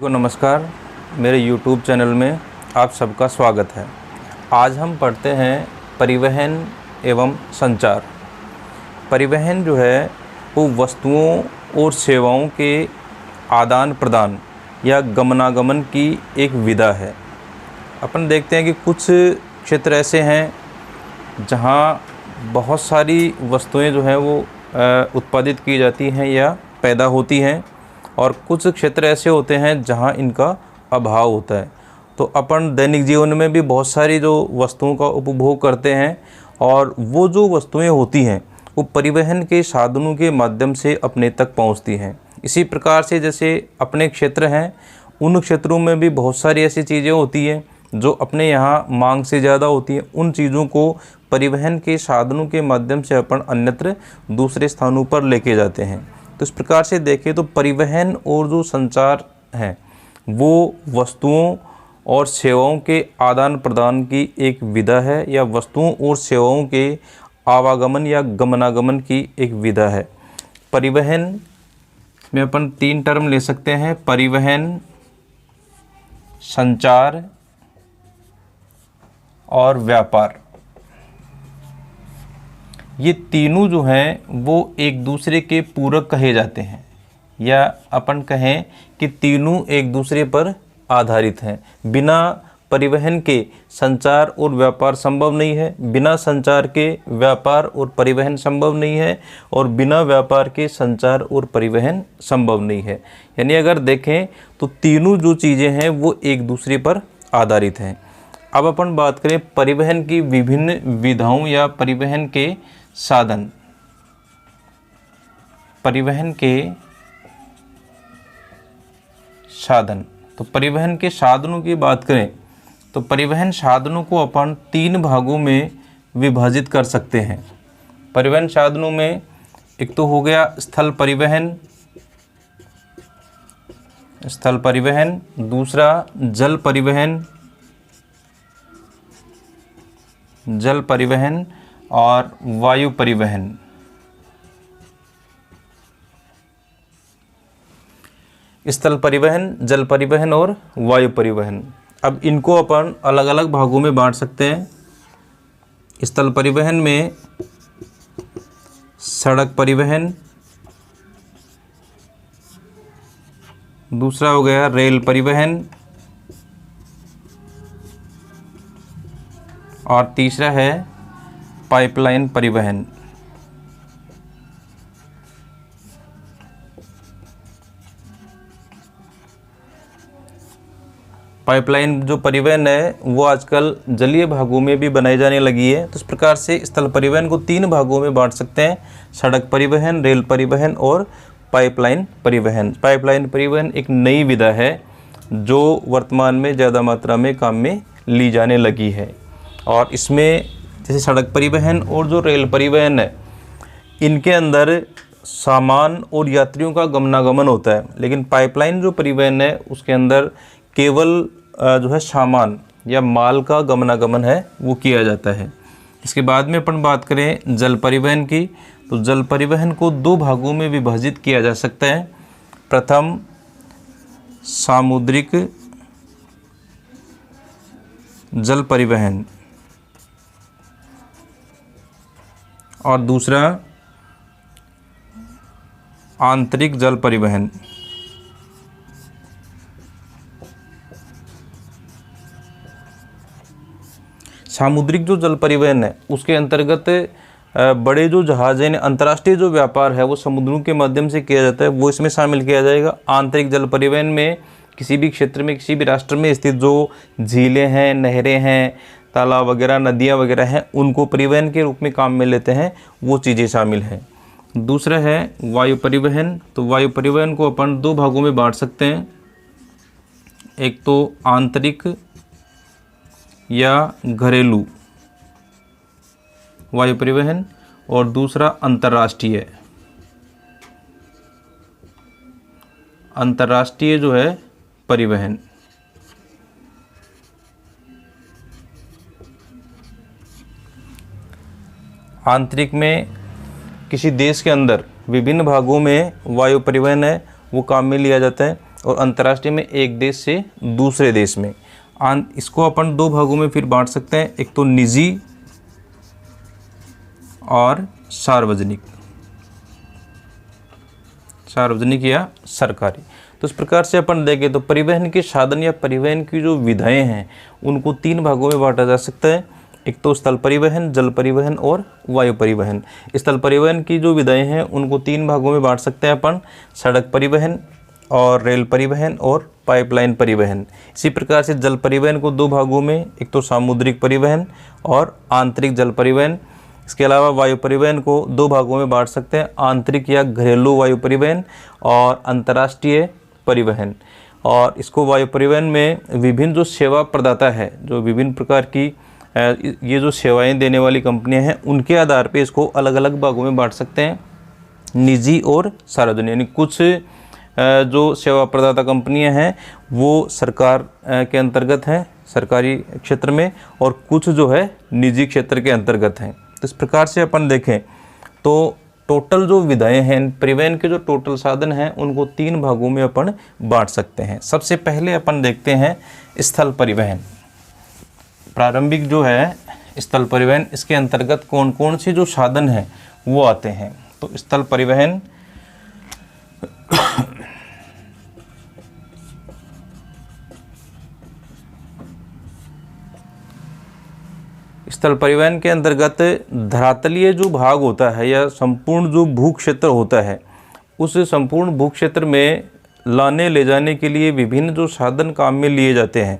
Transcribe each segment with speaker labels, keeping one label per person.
Speaker 1: को नमस्कार। मेरे YouTube चैनल में आप सबका स्वागत है। आज हम पढ़ते हैं परिवहन एवं संचार। परिवहन जो है वो वस्तुओं और सेवाओं के आदान प्रदान या गमनागमन की एक विधा है। अपन देखते हैं कि कुछ क्षेत्र ऐसे हैं जहाँ बहुत सारी वस्तुएं जो हैं वो उत्पादित की जाती हैं या पैदा होती हैं, और कुछ क्षेत्र ऐसे होते हैं जहां इनका अभाव होता है। तो अपन दैनिक जीवन में भी बहुत सारी जो वस्तुओं का उपभोग करते हैं, और वो जो वस्तुएं होती हैं वो परिवहन के साधनों के माध्यम से अपने तक पहुंचती हैं। इसी प्रकार से जैसे अपने क्षेत्र हैं, उन क्षेत्रों में भी बहुत सारी ऐसी चीज़ें होती हैं जो अपने यहाँ मांग से ज़्यादा होती हैं। उन चीज़ों को परिवहन के साधनों के माध्यम से अपन अन्यत्र दूसरे स्थानों पर लेके जाते हैं। तो इस प्रकार से देखें तो परिवहन और जो संचार है वो वस्तुओं और सेवाओं के आदान प्रदान की एक विधा है, या वस्तुओं और सेवाओं के आवागमन या गमनागमन की एक विधा है। परिवहन में अपन 3 टर्म ले सकते हैं: परिवहन, संचार और व्यापार। ये तीनों जो हैं वो एक दूसरे के पूरक कहे जाते हैं, या अपन कहें कि तीनों एक दूसरे पर आधारित हैं। बिना परिवहन के संचार और व्यापार संभव नहीं है, बिना संचार के व्यापार और परिवहन संभव नहीं है, और बिना व्यापार के संचार और परिवहन संभव नहीं है। यानी अगर देखें तो तीनों जो चीज़ें हैं वो एक दूसरे पर आधारित हैं। अब अपन बात करें परिवहन की विभिन्न विधाओं या परिवहन के साधन। परिवहन के साधन, तो परिवहन के साधनों की बात करें तो परिवहन साधनों को अपन 3 भागों में विभाजित कर सकते हैं। परिवहन साधनों में एक तो हो गया स्थल परिवहन, स्थल परिवहन, दूसरा जल परिवहन, जल परिवहन, और वायु परिवहन। स्थल परिवहन, जल परिवहन और वायु परिवहन। अब इनको अपन अलग अलग भागों में बांट सकते हैं। स्थल परिवहन में सड़क परिवहन, दूसरा हो गया रेल परिवहन, और तीसरा है पाइपलाइन परिवहन। पाइपलाइन जो परिवहन है वो आजकल जलीय भागों में भी बनाई जाने लगी है। तो इस प्रकार से स्थल परिवहन को 3 भागों में बांट सकते हैं: सड़क परिवहन, रेल परिवहन और पाइपलाइन परिवहन। पाइपलाइन परिवहन एक नई विधा है जो वर्तमान में ज़्यादा मात्रा में काम में ली जाने लगी है। और इसमें जैसे सड़क परिवहन और जो रेल परिवहन है, इनके अंदर सामान और यात्रियों का गमनागमन होता है, लेकिन पाइपलाइन जो परिवहन है उसके अंदर केवल जो है सामान या माल का गमनागमन है वो किया जाता है। इसके बाद में अपन बात करें जल परिवहन की, तो जल परिवहन को 2 भागों में विभाजित किया जा सकता है। प्रथम सामुद्रिक जल परिवहन, और दूसरा आंतरिक जल परिवहन। सामुद्रिक जो जल परिवहन है उसके अंतर्गत बड़े जो जहाज हैं, अंतर्राष्ट्रीय जो व्यापार है वो समुद्रों के माध्यम से किया जाता है, वो इसमें शामिल किया जाएगा। आंतरिक जल परिवहन में किसी भी क्षेत्र में, किसी भी राष्ट्र में स्थित जो झीलें हैं, नहरें हैं, तालाब वगैरह, नदियाँ वगैरह हैं, उनको परिवहन के रूप में काम में लेते हैं, वो चीज़ें शामिल हैं। दूसरा है वायु परिवहन। तो वायु परिवहन को अपन 2 भागों में बांट सकते हैं: एक तो आंतरिक या घरेलू वायु परिवहन, और दूसरा अंतर्राष्ट्रीय। अंतर्राष्ट्रीय जो है परिवहन। आंतरिक में किसी देश के अंदर विभिन्न भागों में वायु परिवहन है वो काम में लिया जाता है। और अंतर्राष्ट्रीय में एक देश से दूसरे देश में। इसको अपन दो भागों में फिर बांट सकते हैं, एक तो निजी और सार्वजनिक, सार्वजनिक या सरकारी। तो इस प्रकार से अपन देखें तो परिवहन के साधन या परिवहन की जो विधाएं हैं उनको तीन भागों में बांटा जा सकता है, एक तो स्थल परिवहन, जल परिवहन और वायु परिवहन। स्थल परिवहन की जो विधाएं हैं उनको तीन भागों में बांट सकते हैं अपन, सड़क परिवहन और रेल परिवहन और पाइपलाइन परिवहन। इसी प्रकार से जल परिवहन को दो भागों में, एक तो सामुद्रिक परिवहन और आंतरिक जल परिवहन। इसके अलावा वायु परिवहन को दो भागों में बांट सकते हैं, आंतरिक या घरेलू वायु परिवहन और अंतर्राष्ट्रीय परिवहन। और इसको वायु परिवहन में विभिन्न जो सेवा प्रदाता है, जो विभिन्न प्रकार की ये जो सेवाएं देने वाली कंपनियां हैं, उनके आधार पे इसको अलग अलग भागों में बांट सकते हैं, निजी और सार्वजनिक। यानी कुछ जो सेवा प्रदाता कंपनियां हैं वो सरकार के अंतर्गत हैं, सरकारी क्षेत्र में, और कुछ जो है निजी क्षेत्र के अंतर्गत हैं। तो इस प्रकार से अपन देखें तो टोटल जो विधाएं हैं, परिवहन के जो टोटल साधन हैं, उनको तीन भागों में अपन बांट सकते हैं। सबसे पहले अपन देखते हैं स्थल परिवहन। प्रारंभिक जो है स्थल परिवहन, इसके अंतर्गत कौन कौन से जो साधन हैं वो आते हैं। तो स्थल परिवहन स्थल परिवहन के अंतर्गत धरातलीय जो भाग होता है या संपूर्ण जो भू क्षेत्र होता है, उस संपूर्ण भू क्षेत्र में लाने ले जाने के लिए विभिन्न जो साधन काम में लिए जाते हैं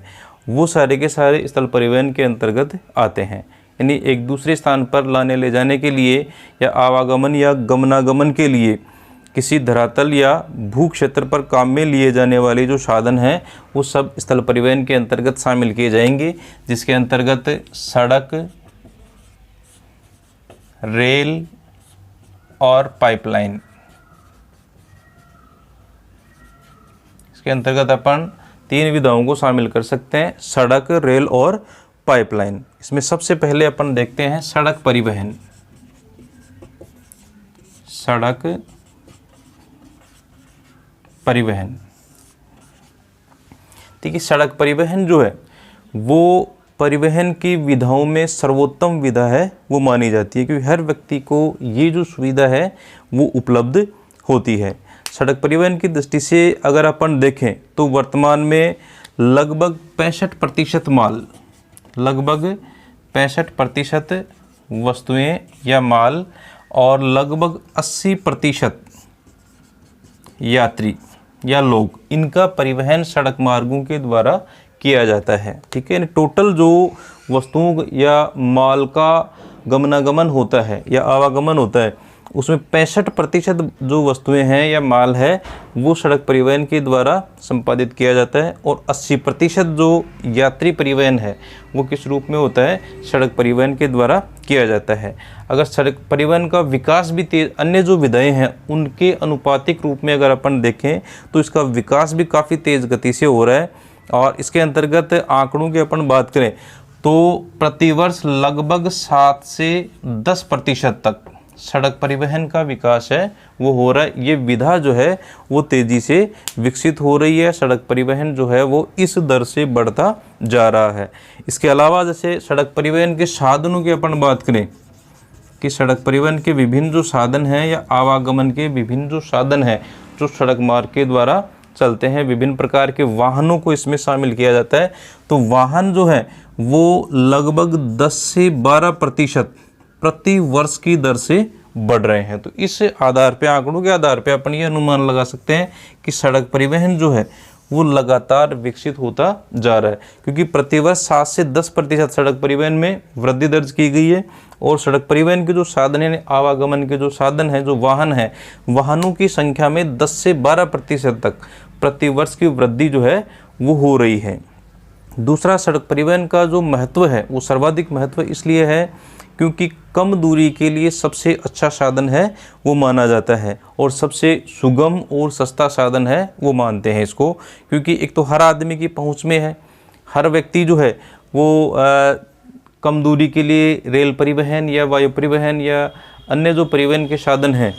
Speaker 1: वो सारे के सारे स्थल परिवहन के अंतर्गत आते हैं। यानी एक दूसरे स्थान पर लाने ले जाने के लिए या आवागमन या गमनागमन के लिए किसी धरातल या भू क्षेत्र पर काम में लिए जाने वाले जो साधन हैं वो सब स्थल परिवहन के अंतर्गत शामिल किए जाएंगे, जिसके अंतर्गत सड़क, रेल और पाइपलाइन। इसके अंतर्गत अपन तीन विधाओं को शामिल कर सकते हैं, सड़क, रेल और पाइपलाइन। इसमें सबसे पहले अपन देखते हैं सड़क परिवहन। सड़क परिवहन, ठीक है। सड़क परिवहन जो है वो परिवहन की विधाओं में सर्वोत्तम विधा है, वो मानी जाती है, क्योंकि हर व्यक्ति को ये जो सुविधा है वो उपलब्ध होती है। सड़क परिवहन की दृष्टि से अगर अपन देखें तो वर्तमान में लगभग 65% माल, लगभग 65% वस्तुएं या माल और लगभग 80% यात्री या लोग, इनका परिवहन सड़क मार्गों के द्वारा किया जाता है, ठीक है। टोटल जो वस्तुओं या माल का गमनागमन होता है या आवागमन होता है उसमें 65% जो वस्तुएं हैं या माल है वो सड़क परिवहन के द्वारा संपादित किया जाता है, और 80% जो यात्री परिवहन है वो किस रूप में होता है, सड़क परिवहन के द्वारा किया जाता है। अगर सड़क परिवहन का विकास भी तेज, अन्य जो विधाएं हैं उनके अनुपातिक रूप में अगर अपन देखें तो इसका विकास भी काफ़ी तेज़ गति से हो रहा है। और इसके अंतर्गत आंकड़ों की अपन बात करें तो प्रतिवर्ष लगभग 7 से 10% तक सड़क परिवहन का विकास है वो हो रहा है। ये विधा जो है वो तेज़ी से विकसित हो रही है, सड़क परिवहन जो है वो इस दर से बढ़ता जा रहा है। इसके अलावा जैसे सड़क परिवहन के साधनों की अपन बात करें कि सड़क परिवहन के विभिन्न जो साधन हैं या आवागमन के विभिन्न जो साधन हैं जो सड़क मार्ग के द्वारा चलते हैं, विभिन्न प्रकार के वाहनों को इसमें शामिल किया जाता है। तो वाहन जो है वो लगभग 10 से 12% प्रति वर्ष की दर से बढ़ रहे हैं। तो इस आधार पे, आंकड़ों के आधार पे अपन ये अनुमान लगा सकते हैं कि सड़क परिवहन जो है वो लगातार विकसित होता जा रहा है, क्योंकि प्रतिवर्ष 7 से 10% सड़क परिवहन में वृद्धि दर्ज की गई है। और सड़क परिवहन के जो साधन हैं, आवागमन के जो साधन हैं, जो वाहन हैं, वाहनों की संख्या में 10 से 12% तक प्रतिवर्ष की वृद्धि जो है वो हो रही है। दूसरा, सड़क परिवहन का जो महत्व है वो सर्वाधिक महत्व इसलिए है क्योंकि कम दूरी के लिए सबसे अच्छा साधन है वो माना जाता है, और सबसे सुगम और सस्ता साधन है वो मानते हैं इसको, क्योंकि एक तो हर आदमी की पहुंच में है। हर व्यक्ति जो है वो कम दूरी के लिए रेल परिवहन या वायु परिवहन या अन्य जो परिवहन के साधन हैं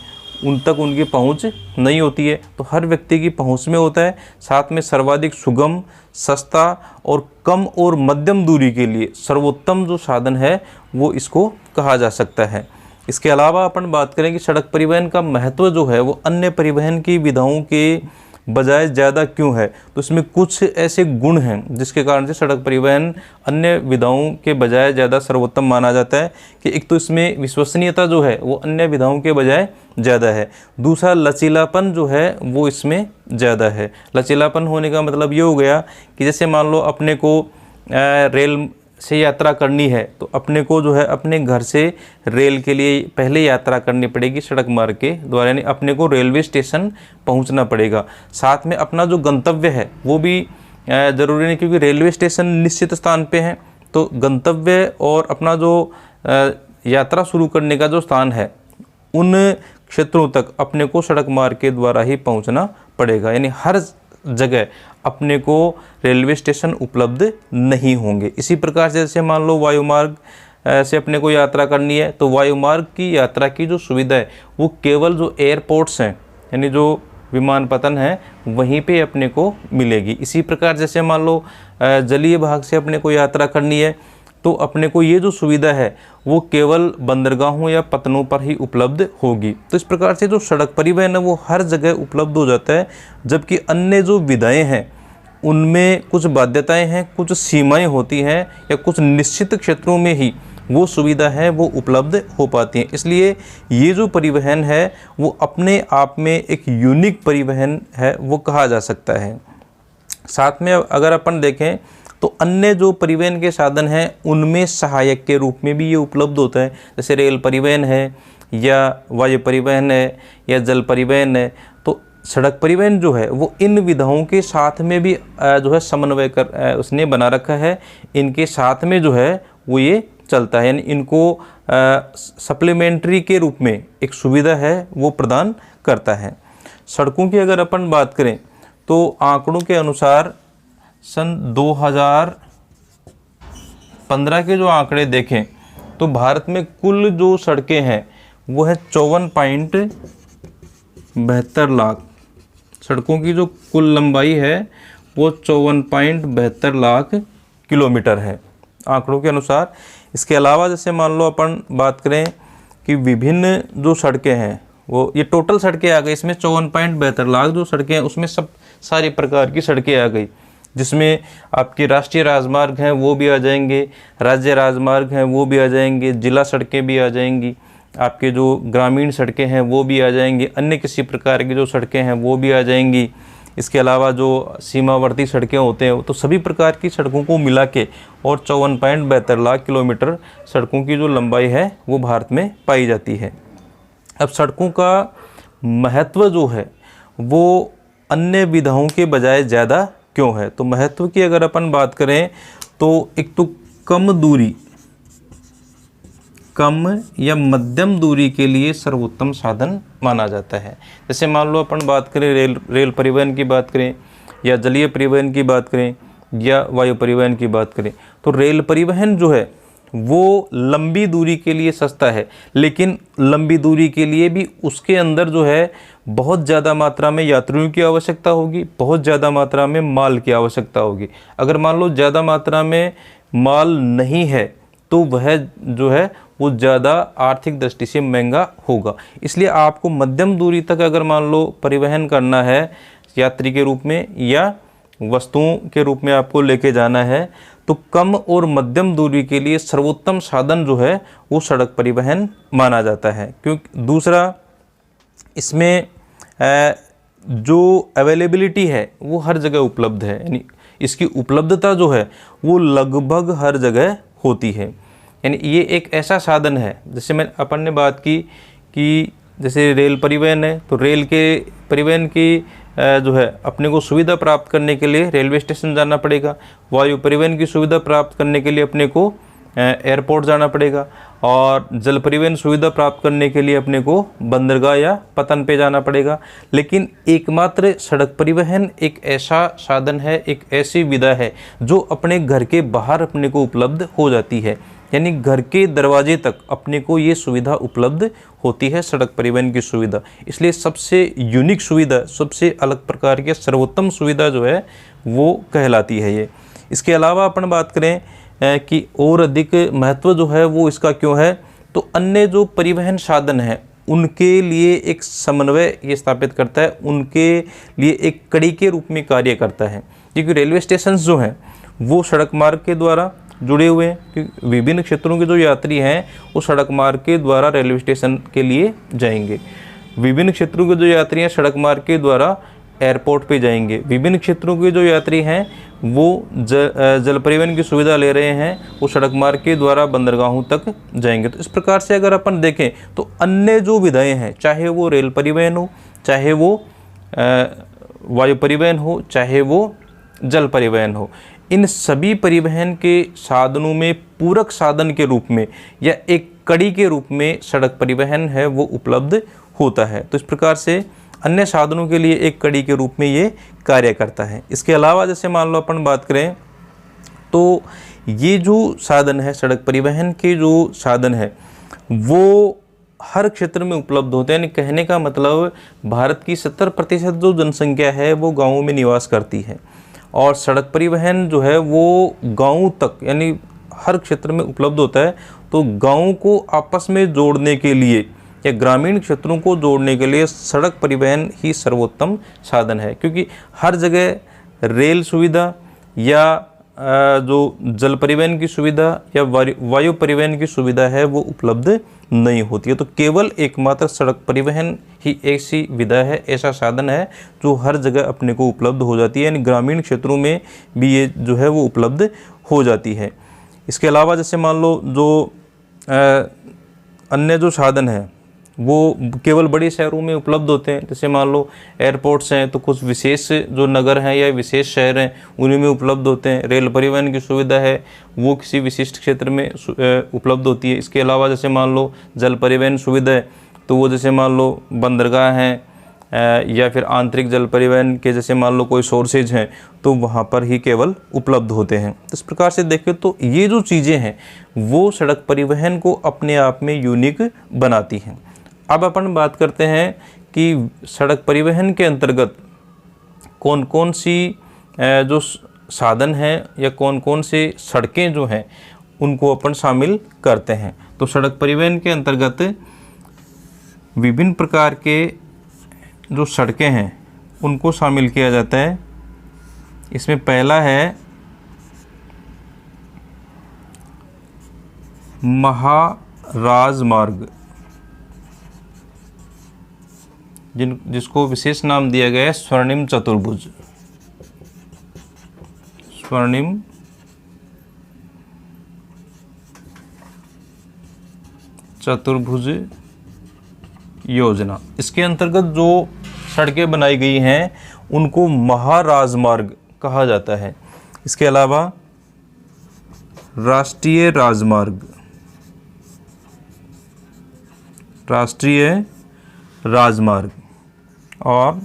Speaker 1: उन तक उनकी पहुंच नहीं होती है। तो हर व्यक्ति की पहुंच में होता है। साथ में सर्वाधिक सुगम, सस्ता और कम और मध्यम दूरी के लिए सर्वोत्तम जो साधन है वो इसको कहा जा सकता है। इसके अलावा अपन बात करें कि सड़क परिवहन का महत्व जो है वो अन्य परिवहन की विधाओं के बजाय ज़्यादा क्यों है, तो इसमें कुछ ऐसे गुण हैं जिसके कारण से सड़क परिवहन अन्य विधाओं के बजाय ज़्यादा सर्वोत्तम माना जाता है। कि एक तो इसमें विश्वसनीयता जो है वो अन्य विधाओं के बजाय ज़्यादा है। दूसरा, लचीलापन जो है वो इसमें ज़्यादा है। लचीलापन होने का मतलब ये हो गया कि जैसे मान लो अपने को रेल से यात्रा करनी है तो अपने को जो है अपने घर से रेल के लिए पहले यात्रा करनी पड़ेगी सड़क मार्ग के द्वारा, यानी अपने को रेलवे स्टेशन पहुंचना पड़ेगा। साथ में अपना जो गंतव्य है वो भी ज़रूरी नहीं, क्योंकि रेलवे स्टेशन निश्चित स्थान पे है। तो गंतव्य और अपना जो यात्रा शुरू करने का जो स्थान है उन क्षेत्रों तक अपने को सड़क मार्ग के द्वारा ही पहुंचना पड़ेगा। यानी हर जगह अपने को रेलवे स्टेशन उपलब्ध नहीं होंगे। इसी प्रकार से जैसे मान लो वायुमार्ग से अपने को यात्रा करनी है तो वायुमार्ग की यात्रा की जो सुविधा है वो केवल जो एयरपोर्ट्स हैं यानी जो विमानपत्तन है वहीं पे अपने को मिलेगी। इसी प्रकार जैसे मान लो जलीय भाग से अपने को यात्रा करनी है तो अपने को ये जो सुविधा है वो केवल बंदरगाहों या पत्तनों पर ही उपलब्ध होगी। तो इस प्रकार से जो सड़क परिवहन है वो हर जगह उपलब्ध हो जाता है, जबकि अन्य जो विधाएं हैं उनमें कुछ बाध्यताएं हैं, कुछ सीमाएं होती हैं या कुछ निश्चित क्षेत्रों में ही वो सुविधा है वो उपलब्ध हो पाती हैं। इसलिए ये जो परिवहन है वो अपने आप में एक यूनिक परिवहन है वो कहा जा सकता है। साथ में अगर अपन देखें तो अन्य जो परिवहन के साधन हैं उनमें सहायक के रूप में भी ये उपलब्ध होता है। जैसे रेल परिवहन है या वायु परिवहन है या जल परिवहन है। तो सड़क परिवहन जो है वो इन विधाओं के साथ में भी जो है समन्वय कर उसने बना रखा है। इनके साथ में जो है वो ये चलता है, यानी इनको सप्लीमेंट्री के रूप में एक सुविधा है वो प्रदान करता है। सड़कों की अगर अपन बात करें तो आंकड़ों के अनुसार सन 2015 के जो आंकड़े देखें तो भारत में कुल जो सड़कें हैं वो है 54.72 लाख। सड़कों की जो कुल लंबाई है वो 54.72 लाख किलोमीटर है आंकड़ों के अनुसार। इसके अलावा जैसे मान लो अपन बात करें कि विभिन्न जो सड़कें हैं वो ये टोटल सड़कें आ गई, इसमें 54.72 लाख जो सड़कें हैं उसमें सब सारी प्रकार की सड़कें आ गई, जिसमें आपकी राष्ट्रीय राजमार्ग हैं वो भी आ जाएंगे, राज्य राजमार्ग हैं वो भी आ जाएंगे, जिला सड़कें भी आ जाएंगी, आपके जो ग्रामीण सड़कें हैं वो भी आ जाएंगी, अन्य किसी प्रकार की जो सड़कें हैं वो भी आ जाएंगी। इसके अलावा जो सीमावर्ती सड़कें होते हैं तो सभी प्रकार की सड़कों को मिला के और 54.72 लाख किलोमीटर सड़कों की जो लंबाई है वो भारत में पाई जाती है। अब सड़कों का महत्व जो है वो अन्य विधाओं के बजाय ज़्यादा क्यों है, तो महत्व की अगर अपन बात करें तो एक तो कम या मध्यम दूरी के लिए सर्वोत्तम साधन माना जाता है। जैसे मान लो अपन बात करें रेल परिवहन की बात करें या जलीय परिवहन की बात करें या वायु परिवहन की बात करें तो रेल परिवहन जो है वो लंबी दूरी के लिए सस्ता है, लेकिन लंबी दूरी के लिए भी उसके अंदर जो है बहुत ज़्यादा मात्रा में यात्रियों की आवश्यकता होगी, बहुत ज़्यादा मात्रा में माल की आवश्यकता होगी। अगर मान लो ज़्यादा मात्रा में माल नहीं है तो वह जो है वो ज़्यादा आर्थिक दृष्टि से महंगा होगा। इसलिए आपको मध्यम दूरी तक अगर मान लो परिवहन करना है यात्री के रूप में या वस्तुओं के रूप में आपको लेके जाना है तो कम और मध्यम दूरी के लिए सर्वोत्तम साधन जो है वो सड़क परिवहन माना जाता है। क्योंकि दूसरा इसमें जो अवेलेबिलिटी है वो हर जगह उपलब्ध है, यानी इसकी उपलब्धता जो है वो लगभग हर जगह होती है। यानी ये एक ऐसा साधन है, जैसे मैं अपन ने बात की कि जैसे रेल परिवहन है तो रेल के परिवहन की जो है अपने को सुविधा प्राप्त करने के लिए रेलवे स्टेशन जाना पड़ेगा। वायु परिवहन की सुविधा प्राप्त करने के लिए अपने को एयरपोर्ट जाना पड़ेगा और जल परिवहन सुविधा प्राप्त करने के लिए अपने को बंदरगाह या पतन पे जाना पड़ेगा। लेकिन एकमात्र सड़क परिवहन एक ऐसा साधन है, एक ऐसी विधा है जो अपने घर के बाहर अपने को उपलब्ध हो जाती है। यानी घर के दरवाजे तक अपने को ये सुविधा उपलब्ध होती है, सड़क परिवहन की सुविधा। इसलिए सबसे यूनिक सुविधा, सबसे अलग प्रकार की सर्वोत्तम सुविधा जो है वो कहलाती है ये। इसके अलावा अपन बात करें कि और अधिक महत्व जो है वो इसका क्यों है, तो अन्य जो परिवहन साधन हैं उनके लिए एक समन्वय ये स्थापित करता है, उनके लिए एक कड़ी के रूप में कार्य करता है। क्योंकि रेलवे स्टेशन जो हैं वो सड़क मार्ग के द्वारा जुड़े हुए हैं, क्योंकि विभिन्न क्षेत्रों के जो यात्री हैं वो सड़क मार्ग के द्वारा रेलवे स्टेशन के लिए जाएंगे। विभिन्न क्षेत्रों के जो यात्री हैं सड़क मार्ग के द्वारा एयरपोर्ट पे जाएंगे। विभिन्न क्षेत्रों के जो यात्री हैं वो जल परिवहन की सुविधा ले रहे हैं, वो सड़क मार्ग के द्वारा बंदरगाहों तक जाएंगे। तो इस प्रकार से अगर अपन देखें तो अन्य जो विधाएं हैं, चाहे वो रेल परिवहन हो, चाहे वो वायु परिवहन हो, चाहे वो जल परिवहन हो, इन सभी परिवहन के साधनों में पूरक साधन के रूप में या एक कड़ी के रूप में सड़क परिवहन है वो उपलब्ध होता है। तो इस प्रकार से अन्य साधनों के लिए एक कड़ी के रूप में ये कार्य करता है। इसके अलावा जैसे मान लो अपन बात करें तो ये जो साधन है, सड़क परिवहन के जो साधन है वो हर क्षेत्र में उपलब्ध होते हैं। यानी कहने का मतलब भारत की 70% जो जनसंख्या है वो गाँवों में निवास करती है, और सड़क परिवहन जो है वो गाँव तक यानी हर क्षेत्र में उपलब्ध होता है। तो गाँव को आपस में जोड़ने के लिए या ग्रामीण क्षेत्रों को जोड़ने के लिए सड़क परिवहन ही सर्वोत्तम साधन है, क्योंकि हर जगह रेल सुविधा या जो जल परिवहन की सुविधा या वायु परिवहन की सुविधा है वो उपलब्ध नहीं होती है। तो केवल एकमात्र सड़क परिवहन ही ऐसी विधा है, ऐसा साधन है जो हर जगह अपने को उपलब्ध हो जाती है, यानी ग्रामीण क्षेत्रों में भी ये जो है वो उपलब्ध हो जाती है। इसके अलावा जैसे मान लो जो अन्य जो साधन है वो केवल बड़े शहरों में उपलब्ध होते हैं। जैसे मान लो एयरपोर्ट्स हैं तो कुछ विशेष जो नगर हैं या विशेष शहर हैं उन्हीं में उपलब्ध होते हैं। रेल परिवहन की सुविधा है वो किसी विशिष्ट क्षेत्र में उपलब्ध होती है। इसके अलावा जैसे मान लो जल परिवहन सुविधा है तो वो जैसे मान लो बंदरगाह हैं या फिर आंतरिक जल परिवहन के जैसे मान लो कोई सोर्सेज हैं तो वहाँ पर ही केवल उपलब्ध होते हैं। तो इस प्रकार से देखें तो ये जो चीज़ें हैं वो सड़क परिवहन को अपने आप में यूनिक बनाती हैं। अब अपन बात करते हैं कि सड़क परिवहन के अंतर्गत कौन कौन सी जो साधन हैं या कौन कौन से सड़कें जो हैं उनको अपन शामिल करते हैं। तो सड़क परिवहन के अंतर्गत विभिन्न प्रकार के जो सड़कें हैं उनको शामिल किया जाता है। इसमें पहला है महाराजमार्ग, जिसको विशेष नाम दिया गया है स्वर्णिम चतुर्भुज। स्वर्णिम चतुर्भुज योजना, इसके अंतर्गत जो सड़कें बनाई गई हैं उनको महाराजमार्ग कहा जाता है। इसके अलावा राष्ट्रीय राजमार्ग, राष्ट्रीय राजमार्ग और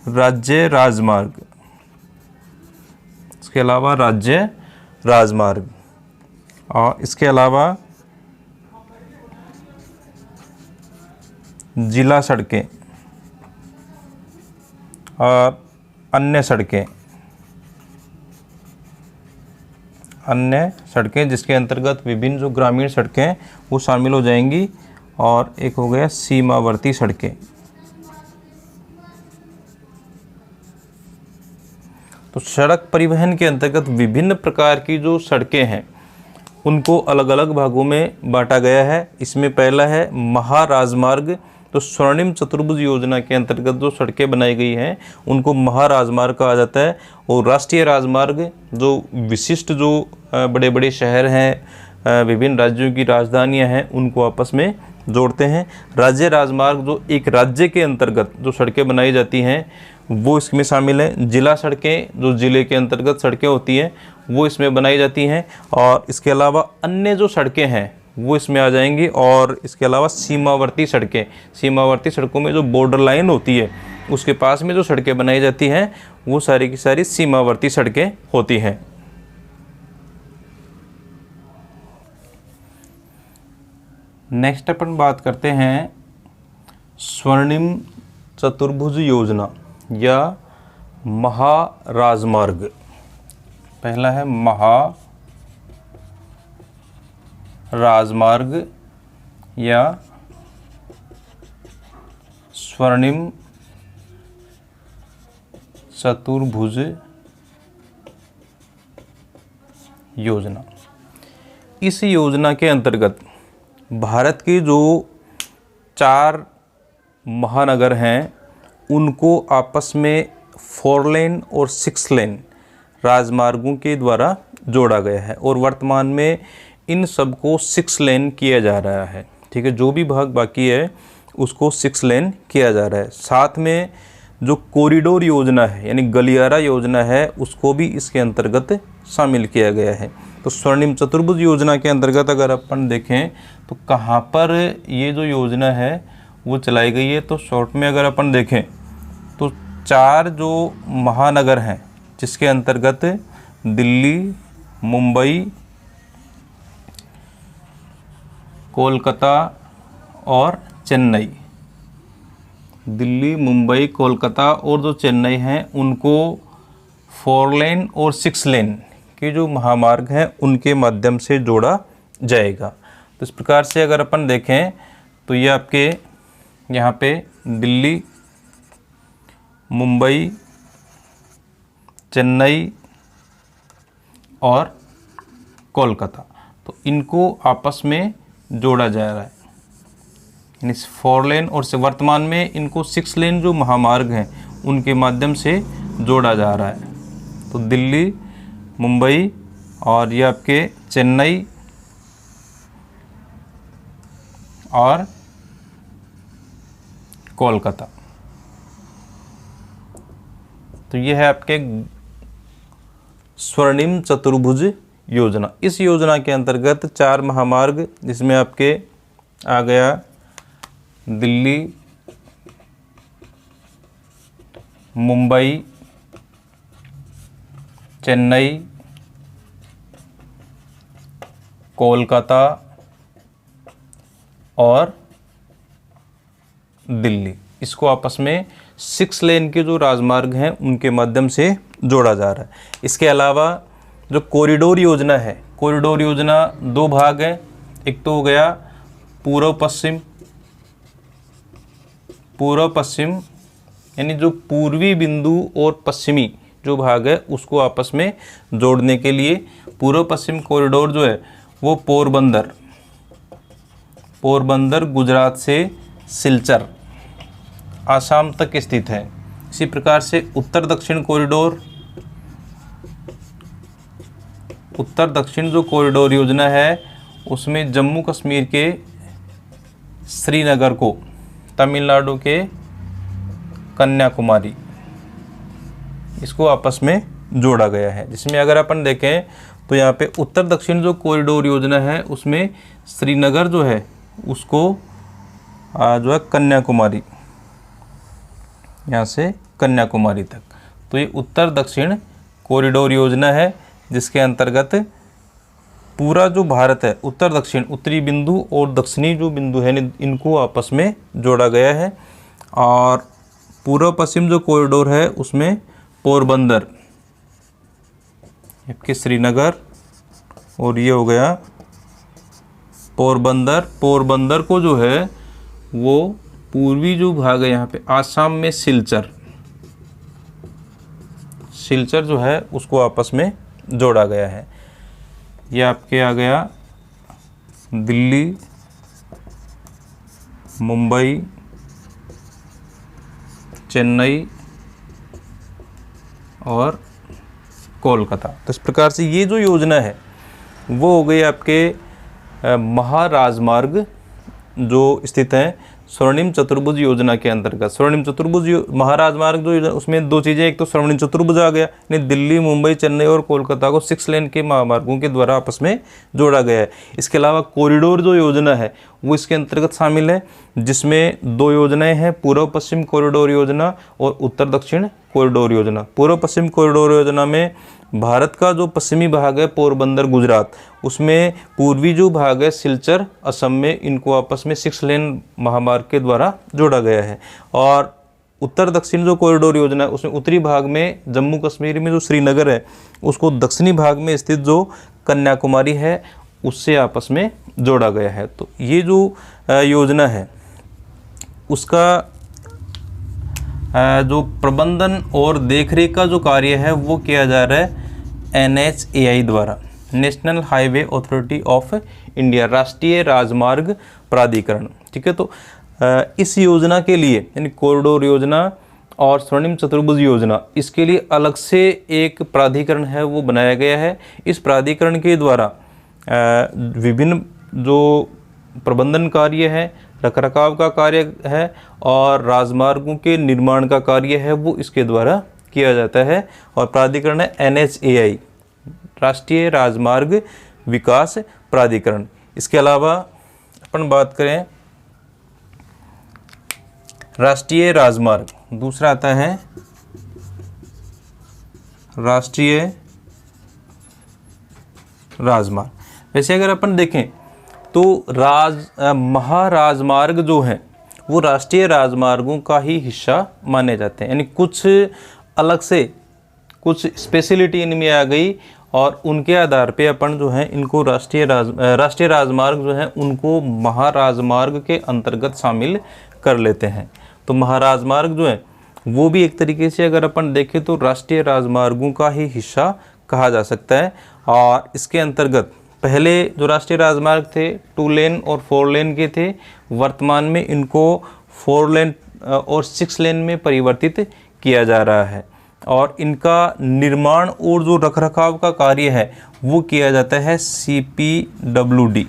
Speaker 1: राज्य राजमार्ग, इसके अलावा राज्य राजमार्ग, और इसके अलावा जिला सड़कें और अन्य सड़कें, जिसके अंतर्गत विभिन्न जो ग्रामीण सड़कें हैं वो शामिल हो जाएंगी। और एक हो गया सीमावर्ती सड़कें। तो सड़क परिवहन के अंतर्गत विभिन्न प्रकार की जो सड़कें हैं उनको अलग अलग भागों में बांटा गया है। इसमें पहला है महाराजमार्ग। तो स्वर्णिम चतुर्भुज योजना के अंतर्गत जो सड़कें बनाई गई हैं उनको महाराजमार्ग कहा जाता है। और राष्ट्रीय राजमार्ग जो विशिष्ट जो बड़े बड़े शहर हैं, विभिन्न राज्यों की राजधानियां हैं, उनको आपस में जोड़ते हैं। राज्य राजमार्ग जो एक राज्य के अंतर्गत जो सड़कें बनाई जाती हैं वो इसमें शामिल है। जिला सड़कें जो जिले के अंतर्गत सड़कें होती हैं वो इसमें बनाई जाती हैं। और इसके अलावा अन्य जो सड़कें हैं वो इसमें आ जाएंगी। और इसके अलावा सीमावर्ती सड़कें, सीमावर्ती सड़कों में जो बॉर्डर लाइन होती है उसके पास में जो सड़कें बनाई जाती हैं वो सारी की सारी सीमावर्ती सड़कें होती हैं। नेक्स्ट अपन बात करते हैं स्वर्णिम चतुर्भुज योजना या महाराजमार्ग। पहला है महाराजमार्ग या स्वर्णिम चतुर्भुज योजना। इस योजना के अंतर्गत भारत के जो 4 महानगर हैं उनको आपस में 4 लेन और 6 लेन राजमार्गों के द्वारा जोड़ा गया है और वर्तमान में इन सबको 6 लेन किया जा रहा है। ठीक है, जो भी भाग बाकी है उसको 6 लेन किया जा रहा है। साथ में जो कॉरिडोर योजना है यानी गलियारा योजना है उसको भी इसके अंतर्गत शामिल किया गया है। तो स्वर्णिम चतुर्भुज योजना के अंतर्गत अगर अपन देखें तो कहाँ पर ये जो योजना है वो चलाई गई है, तो शॉर्ट में अगर अपन देखें तो 4 जो महानगर हैं जिसके अंतर्गत दिल्ली, मुंबई, कोलकाता और चेन्नई, दिल्ली, मुंबई, कोलकाता और जो चेन्नई हैं उनको 4 लेन और 6 लेन के जो महामार्ग हैं उनके माध्यम से जोड़ा जाएगा। तो इस प्रकार से अगर अपन देखें तो ये आपके यहाँ पे दिल्ली, मुंबई, चेन्नई और कोलकाता, तो इनको आपस में जोड़ा जा रहा है यानी 4 लेन और से वर्तमान में इनको 6 लेन जो महामार्ग हैं उनके माध्यम से जोड़ा जा रहा है। तो दिल्ली, मुंबई और ये आपके चेन्नई और कोलकाता, तो ये है आपके स्वर्णिम चतुर्भुज योजना। इस योजना के अंतर्गत 4 महामार्ग जिसमें आपके आ गया दिल्ली, मुंबई, चेन्नई, कोलकाता और दिल्ली, इसको आपस में 6 लेन के जो राजमार्ग हैं उनके माध्यम से जोड़ा जा रहा है। इसके अलावा जो कॉरिडोर योजना है, कॉरिडोर योजना 2 भाग है। एक तो हो गया पूर्व पश्चिम यानी जो पूर्वी बिंदु और पश्चिमी जो भाग है उसको आपस में जोड़ने के लिए पूर्व पश्चिम कॉरिडोर जो है वो पोरबंदर गुजरात से सिलचर आसाम तक स्थित है। इसी प्रकार से उत्तर दक्षिण जो कॉरिडोर योजना है उसमें जम्मू कश्मीर के श्रीनगर को तमिलनाडु के कन्याकुमारी इसको आपस में जोड़ा गया है। जिसमें अगर अपन देखें तो यहाँ पे उत्तर दक्षिण जो कॉरिडोर योजना है उसमें श्रीनगर जो है उसको जो है कन्याकुमारी, यहाँ से कन्याकुमारी तक, तो ये उत्तर दक्षिण कॉरिडोर योजना है जिसके अंतर्गत पूरा जो भारत है उत्तर दक्षिण, उत्तरी बिंदु और दक्षिणी जो बिंदु है इनको आपस में जोड़ा गया है। और पूर्व पश्चिम जो कॉरिडोर है उसमें पोरबंदर जबकि श्रीनगर और ये हो गया पोरबंदर को जो है वो पूर्वी जो भाग है यहाँ पे आसाम में सिलचर जो है उसको आपस में जोड़ा गया है। ये आपके आ गया दिल्ली, मुंबई, चेन्नई और कोलकाता। तो इस प्रकार से ये जो योजना है वो हो गई आपके महाराजमार्ग जो स्थित है स्वर्णिम चतुर्भुज योजना के अंतर्गत। स्वर्णिम चतुर्भुज महाराजमार्ग जो योजना उसमें 2 चीज़ें, एक तो स्वर्णिम चतुर्भुज आ गया यानी दिल्ली, मुंबई, चेन्नई और कोलकाता को 6 लेन के महामार्गों के द्वारा आपस में जोड़ा गया है। इसके अलावा कॉरिडोर जो योजना है वो इसके अंतर्गत शामिल है जिसमें 2 योजनाएं हैं, पूर्व पश्चिम कॉरिडोर योजना और उत्तर दक्षिण कॉरिडोर योजना। पूर्व पश्चिम कॉरिडोर योजना में भारत का जो पश्चिमी भाग है पोरबंदर गुजरात, उसमें पूर्वी जो भाग है सिलचर असम में, इनको आपस में 6 लेन महामार्ग के द्वारा जोड़ा गया है। और उत्तर दक्षिण जो कॉरिडोर योजना है उसमें उत्तरी भाग में जम्मू कश्मीर में जो श्रीनगर है उसको दक्षिणी भाग में स्थित जो कन्याकुमारी है उससे आपस में जोड़ा गया है। तो ये जो योजना है उसका जो प्रबंधन और देखरेख का जो कार्य है वो किया जा रहा है NHAI द्वारा, national highway authority of India, राष्ट्रीय राजमार्ग प्राधिकरण। ठीक है, तो इस योजना के लिए यानी कॉरिडोर योजना और स्वर्णिम चतुर्भुज योजना, इसके लिए अलग से एक प्राधिकरण है वो बनाया गया है। इस प्राधिकरण के द्वारा विभिन्न जो प्रबंधन कार्य है, रखरखाव का कार्य है और राजमार्गों के निर्माण का कार्य है वो इसके द्वारा किया जाता है। और प्राधिकरण है NHAI, राष्ट्रीय राजमार्ग विकास प्राधिकरण। इसके अलावा अपन बात करें राष्ट्रीय राजमार्ग, दूसरा आता है राष्ट्रीय राजमार्ग। वैसे अगर अपन देखें तो महाराजमार्ग जो हैं वो राष्ट्रीय राजमार्गों का ही हिस्सा माने जाते हैं, यानी कुछ अलग से कुछ स्पेशलिटी इनमें आ गई और उनके आधार पे अपन जो है इनको राष्ट्रीय राजमार्ग जो है उनको महाराजमार्ग के अंतर्गत शामिल कर लेते हैं। तो महाराजमार्ग जो है वो भी एक तरीके से अगर अपन देखें तो राष्ट्रीय राजमार्गों का ही हिस्सा कहा जा सकता है। और इसके अंतर्गत पहले जो राष्ट्रीय राजमार्ग थे 2 लेन और 4 लेन के थे, वर्तमान में इनको 4 लेन और 6 लेन में परिवर्तित किया जा रहा है। और इनका निर्माण और जो रखरखाव का कार्य है वो किया जाता है CPWD,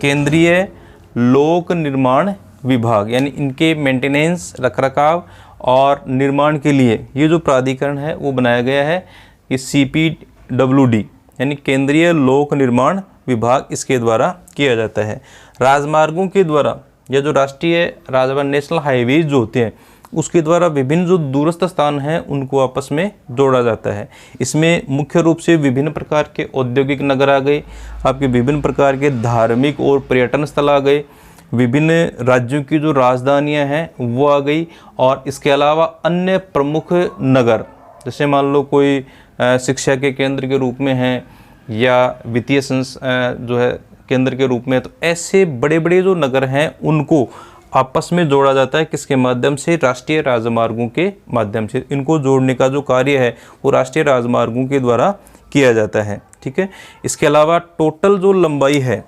Speaker 1: केंद्रीय लोक निर्माण विभाग, यानी इनके मेंटेनेंस, रखरखाव और निर्माण के लिए ये जो प्राधिकरण है वो बनाया गया है। ये CPWD यानी केंद्रीय लोक निर्माण विभाग, इसके द्वारा किया जाता है। राजमार्गों के द्वारा या जो राष्ट्रीय राजमार्ग नेशनल हाईवेज जो होते हैं उसके द्वारा विभिन्न जो दूरस्थ स्थान हैं उनको आपस में जोड़ा जाता है। इसमें मुख्य रूप से विभिन्न प्रकार के औद्योगिक नगर आ गए, आपके विभिन्न प्रकार के धार्मिक और पर्यटन स्थल आ गए, विभिन्न राज्यों की जो राजधानियां हैं वो आ गई, और इसके अलावा अन्य प्रमुख नगर जैसे मान लो कोई शिक्षा के केंद्र के रूप में है या वित्तीय जो है केंद्र के रूप में, तो ऐसे बड़े बड़े जो नगर हैं उनको आपस में जोड़ा जाता है। किसके माध्यम से? राष्ट्रीय राजमार्गों के माध्यम से। इनको जोड़ने का जो कार्य है वो राष्ट्रीय राजमार्गों के द्वारा किया जाता है। ठीक है, इसके अलावा टोटल जो लंबाई है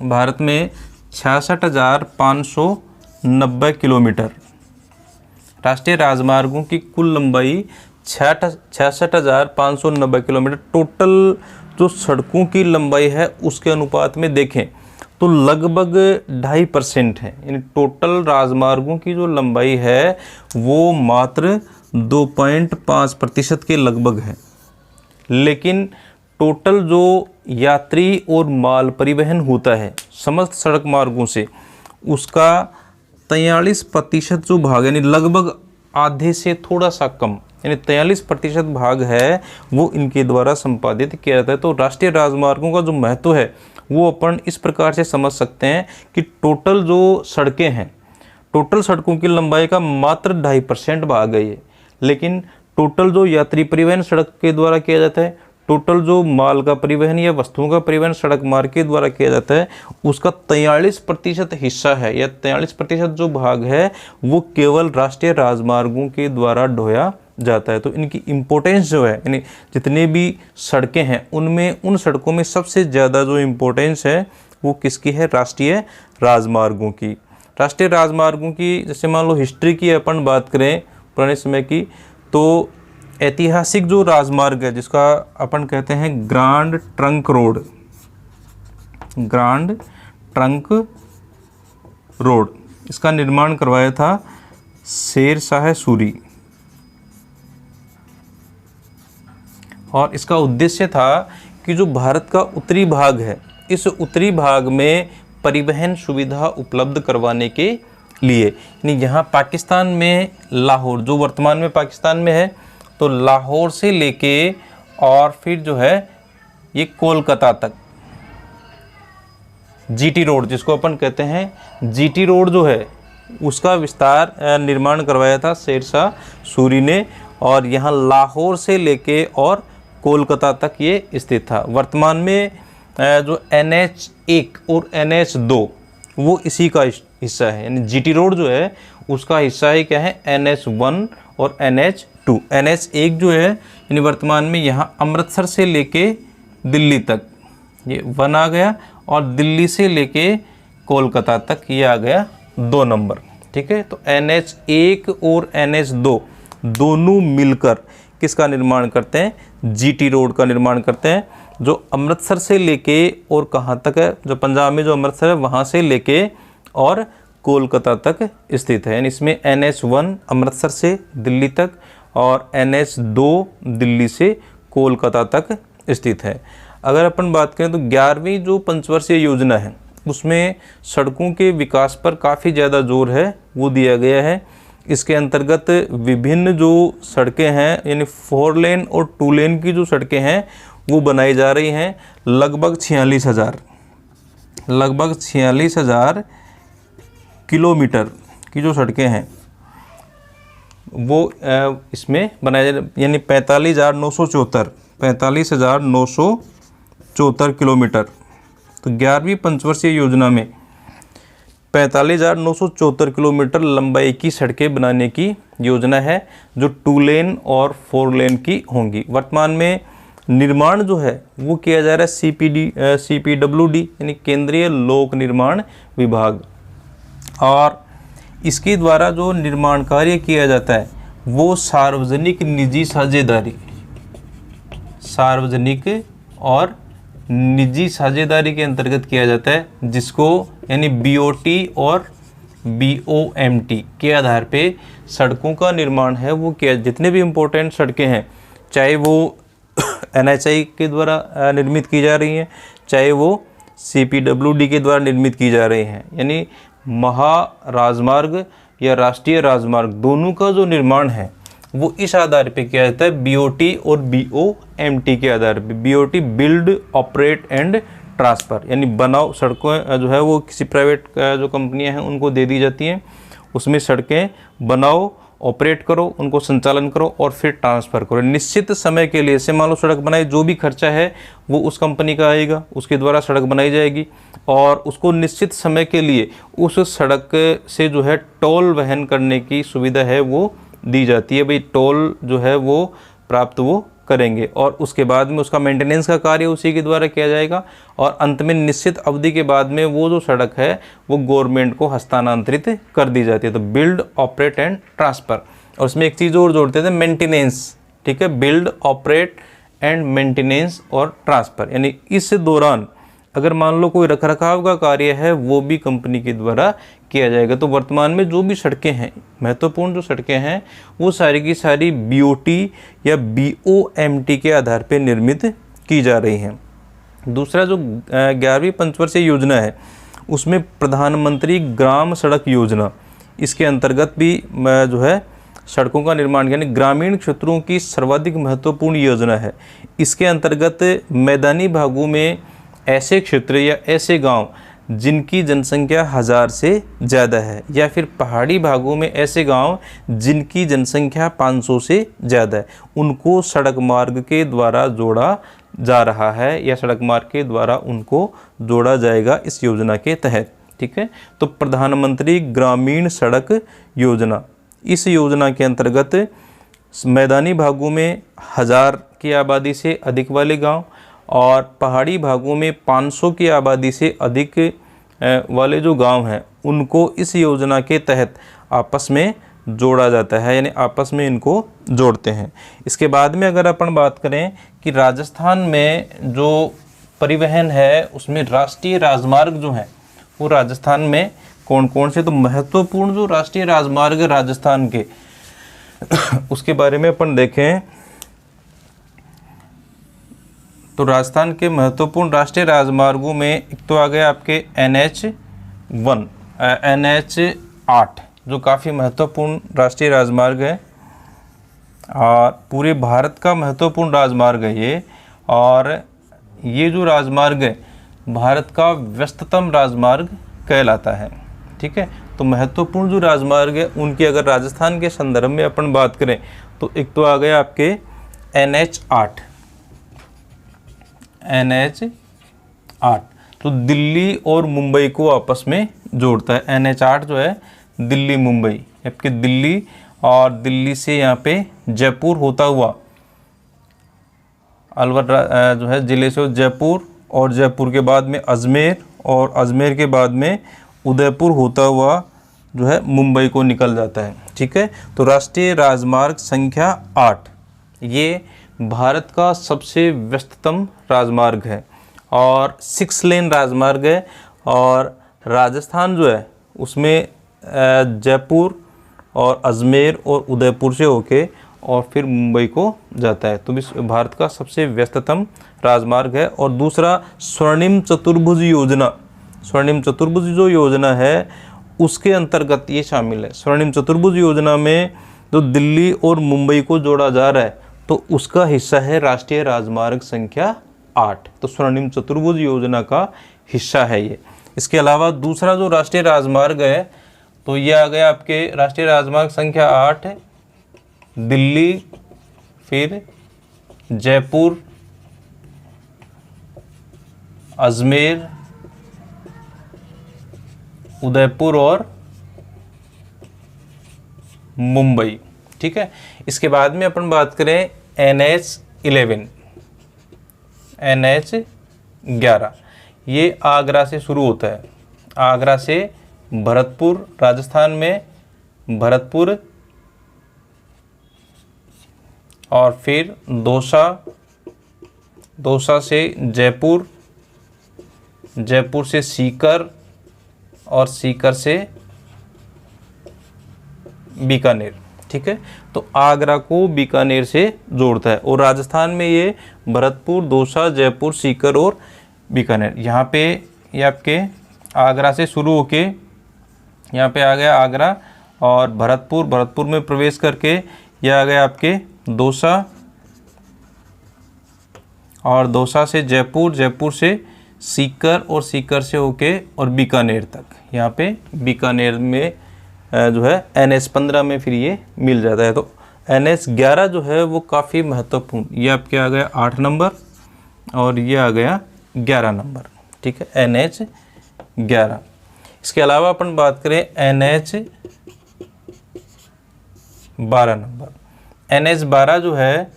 Speaker 1: भारत में 66,590 किलोमीटर, राष्ट्रीय राजमार्गों की कुल लंबाई 66,590 किलोमीटर। टोटल जो सड़कों की लंबाई है उसके अनुपात में देखें तो लगभग 2.5% है, यानी टोटल राजमार्गों की जो लंबाई है वो मात्र 2.5% के लगभग है। लेकिन टोटल जो यात्री और माल परिवहन होता है समस्त सड़क मार्गों से, उसका 43% जो भाग यानी लगभग आधे से थोड़ा सा कम, यानी 43% भाग है वो इनके द्वारा संपादित किया जाता है। तो राष्ट्रीय राजमार्गों का जो महत्व है वो अपन इस प्रकार से समझ सकते हैं कि टोटल जो सड़कें हैं, टोटल सड़कों की लंबाई का मात्र 2.5% भाग है ये, लेकिन टोटल जो यात्री परिवहन सड़क के द्वारा किया जाता है, टोटल जो माल का परिवहन या वस्तुओं का परिवहन सड़क मार्ग के द्वारा किया जाता है, उसका 43% हिस्सा है या 43% जो भाग है वो केवल राष्ट्रीय राजमार्गों के द्वारा ढोया जाता है। तो इनकी इम्पोर्टेंस जो है, यानी जितने भी सड़कें हैं उनमें उन सड़कों में सबसे ज़्यादा जो इम्पोर्टेंस है वो किसकी है? राष्ट्रीय राजमार्गों की। राष्ट्रीय राजमार्गों की जैसे मान लो हिस्ट्री की अपन बात करें पुराने समय की, तो ऐतिहासिक जो राजमार्ग है जिसका अपन कहते हैं grand trunk road, grand trunk road, इसका निर्माण करवाया था शेर शाह सूरी, और इसका उद्देश्य था कि जो भारत का उत्तरी भाग है इस उत्तरी भाग में परिवहन सुविधा उपलब्ध करवाने के लिए, यानी यहाँ पाकिस्तान में लाहौर जो वर्तमान में पाकिस्तान में है, तो लाहौर से लेके और फिर जो है ये कोलकाता तक जीटी रोड, जिसको अपन कहते हैं जीटी रोड जो है, उसका विस्तार निर्माण करवाया था शेरशाह सूरी ने, और यहाँ लाहौर से लेके और कोलकाता तक ये स्थित था। वर्तमान में जो NH1 और NH2 वो इसी का हिस्सा है, यानी जीटी रोड जो है उसका हिस्सा है क्या है, NH1 और NH2। NH1 जो है यानी वर्तमान में यहाँ अमृतसर से लेके दिल्ली तक ये 1 आ गया, और दिल्ली से लेके कोलकाता तक ये आ गया 2 नंबर। ठीक है, तो NH1 और NH2 दोनों मिलकर किसका निर्माण करते हैं, जीटी रोड का निर्माण करते हैं, जो अमृतसर से लेके और कहाँ तक है, जो पंजाब में जो अमृतसर है वहाँ से लेके और कोलकाता तक स्थित है। यानी इसमें NH1 अमृतसर से दिल्ली तक और NH2 दिल्ली से कोलकाता तक स्थित है। अगर अपन बात करें तो 11वीं जो पंचवर्षीय योजना है उसमें सड़कों के विकास पर काफ़ी ज़्यादा जोर है, वो दिया गया है। इसके अंतर्गत विभिन्न जो सड़कें हैं यानी 4 लेन और 2 लेन की जो सड़कें हैं वो बनाई जा रही हैं। लगभग 46,000 किलोमीटर की जो सड़कें हैं वो इसमें बनाए जा रहे, यानी 45,974 किलोमीटर। तो 11वीं पंचवर्षीय योजना में 45,974 किलोमीटर लंबाई की सड़कें बनाने की योजना है, जो 2 लेन और 4 लेन की होंगी। वर्तमान में निर्माण जो है वो किया जा रहा है CPWD यानी केंद्रीय लोक निर्माण विभाग, और इसके द्वारा जो निर्माण कार्य किया जाता है वो सार्वजनिक निजी साझेदारी के अंतर्गत किया जाता है, जिसको यानी BOT और BOMT के आधार पे सड़कों का निर्माण है वो किया। जितने भी इम्पोर्टेंट सड़कें हैं, चाहे वो NHAI के द्वारा निर्मित की जा रही हैं, चाहे वो CPWD के द्वारा निर्मित की जा रही हैं, यानी महाराजमार्ग या राष्ट्रीय राजमार्ग दोनों का जो निर्माण है वो इस आधार पे किया जाता है, BOT और BOMT के आधार पे। BOT build operate and transfer, यानी बनाओ सड़कें जो है वो किसी प्राइवेट जो कंपनियां हैं उनको दे दी जाती हैं, उसमें सड़कें बनाओ, ऑपरेट करो, उनको संचालन करो और फिर ट्रांसफ़र करो निश्चित समय के लिए। से मान लो सड़क बनाई, जो भी खर्चा है वो उस कंपनी का आएगा, उसके द्वारा सड़क बनाई जाएगी और उसको निश्चित समय के लिए उस सड़क से जो है टोल वहन करने की सुविधा है वो दी जाती है। भाई टोल जो है वो प्राप्त वो करेंगे और उसके बाद में उसका मेंटेनेंस का कार्य उसी के द्वारा किया जाएगा, और अंत में निश्चित अवधि के बाद में वो जो सड़क है वो गवर्नमेंट को हस्तांतरित कर दी जाती है। तो बिल्ड ऑपरेट एंड ट्रांसफ़र, और उसमें एक चीज़ और जोड़ते थे, मेंटेनेंस। ठीक है, बिल्ड ऑपरेट एंड मेंटेनेंस और ट्रांसफ़र, यानी इस दौरान अगर मान लो कोई रखरखाव का कार्य है वो भी कंपनी के द्वारा किया जाएगा। तो वर्तमान में जो भी सड़कें हैं, महत्वपूर्ण जो सड़कें हैं, वो सारी की सारी BOT या BOMT के आधार पर निर्मित की जा रही हैं। दूसरा जो 11वीं पंचवर्षीय योजना है उसमें प्रधानमंत्री ग्राम सड़क योजना, इसके अंतर्गत भी जो है सड़कों का निर्माण, यानी ग्रामीण क्षेत्रों की सर्वाधिक महत्वपूर्ण योजना है। इसके अंतर्गत मैदानी भागों में ऐसे क्षेत्र या ऐसे गांव जिनकी जनसंख्या 1000 से ज़्यादा है, या फिर पहाड़ी भागों में ऐसे गांव जिनकी जनसंख्या 500 से ज़्यादा है, उनको सड़क मार्ग के द्वारा जोड़ा जा रहा है या सड़क मार्ग के द्वारा उनको जोड़ा जाएगा इस योजना के तहत। ठीक है, तो प्रधानमंत्री ग्रामीण सड़क योजना, इस योजना के अंतर्गत मैदानी भागों में 1000 की आबादी से अधिक वाले गांव और पहाड़ी भागों में 500 की आबादी से अधिक वाले जो गांव हैं उनको इस योजना के तहत आपस में जोड़ा जाता है, यानी आपस में इनको जोड़ते हैं। इसके बाद में अगर अपन बात करें कि राजस्थान में जो परिवहन है उसमें राष्ट्रीय राजमार्ग जो हैं वो राजस्थान में कौन कौन से, तो महत्वपूर्ण जो राष्ट्रीय राजमार्ग राजस्थान के उसके बारे में अपन देखें तो राजस्थान के महत्वपूर्ण राष्ट्रीय राजमार्गों में एक तो आ गया आपके NH8 जो काफ़ी महत्वपूर्ण राष्ट्रीय राजमार्ग है, और पूरे भारत का महत्वपूर्ण राजमार्ग है ये। और ये जो राजमार्ग है भारत का व्यस्ततम राजमार्ग कहलाता है। ठीक है, तो महत्वपूर्ण जो राजमार्ग है उनकी अगर राजस्थान के संदर्भ में अपन बात करें तो एक तो आ गया आपके NH8। NH8 तो दिल्ली और मुंबई को आपस में जोड़ता है। NH8 जो है दिल्ली मुंबई, जबकि दिल्ली और दिल्ली से यहाँ पे जयपुर होता हुआ अलवर जो है ज़िले से जयपुर, और जयपुर के बाद में अजमेर, और अजमेर के बाद में उदयपुर होता हुआ जो है मुंबई को निकल जाता है। ठीक है, तो राष्ट्रीय राजमार्ग संख्या 8 ये भारत का सबसे व्यस्ततम राजमार्ग है और 6 लेन राजमार्ग है। और राजस्थान जो है उसमें जयपुर और अजमेर और उदयपुर से होके और फिर मुंबई को जाता है। तो विश्व भारत का सबसे व्यस्ततम राजमार्ग है। और दूसरा स्वर्णिम चतुर्भुज योजना, स्वर्णिम चतुर्भुज जो योजना है उसके अंतर्गत ये शामिल है। स्वर्णिम चतुर्भुज योजना में जो दिल्ली और मुंबई को जोड़ा जा रहा है तो उसका हिस्सा है राष्ट्रीय राजमार्ग संख्या 8। तो स्वर्णिम चतुर्भुज योजना का हिस्सा है ये। इसके अलावा दूसरा जो राष्ट्रीय राजमार्ग है तो ये आ गया आपके राष्ट्रीय राजमार्ग संख्या 8 है, दिल्ली, फिर जयपुर, अजमेर, उदयपुर और मुंबई। ठीक है, इसके बाद में अपन बात करें NH11, NH11 ये आगरा से शुरू होता है। आगरा से भरतपुर, राजस्थान में भरतपुर, और फिर दौसा, दौसा से जयपुर, जयपुर से सीकर, और सीकर से बीकानेर। ठीक है, तो आगरा को बीकानेर से जोड़ता है। और राजस्थान में ये भरतपुर, दौसा, जयपुर, सीकर और बीकानेर। यहाँ पे ये आपके आगरा से शुरू होके यहाँ पे आ गया आगरा, और भरतपुर, भरतपुर में प्रवेश करके ये आ गया आपके दौसा, और दौसा से जयपुर, जयपुर से सीकर, और सीकर से होके और बीकानेर तक। यहाँ पे बीकानेर में जो है NH15 में फिर ये मिल जाता है। तो NH11 जो है वो काफ़ी महत्वपूर्ण, ये आपके आ गया 8 नंबर और ये आ गया 11 नंबर। ठीक है, NH11। इसके अलावा अपन बात करें NH12 नंबर। NH12 जो है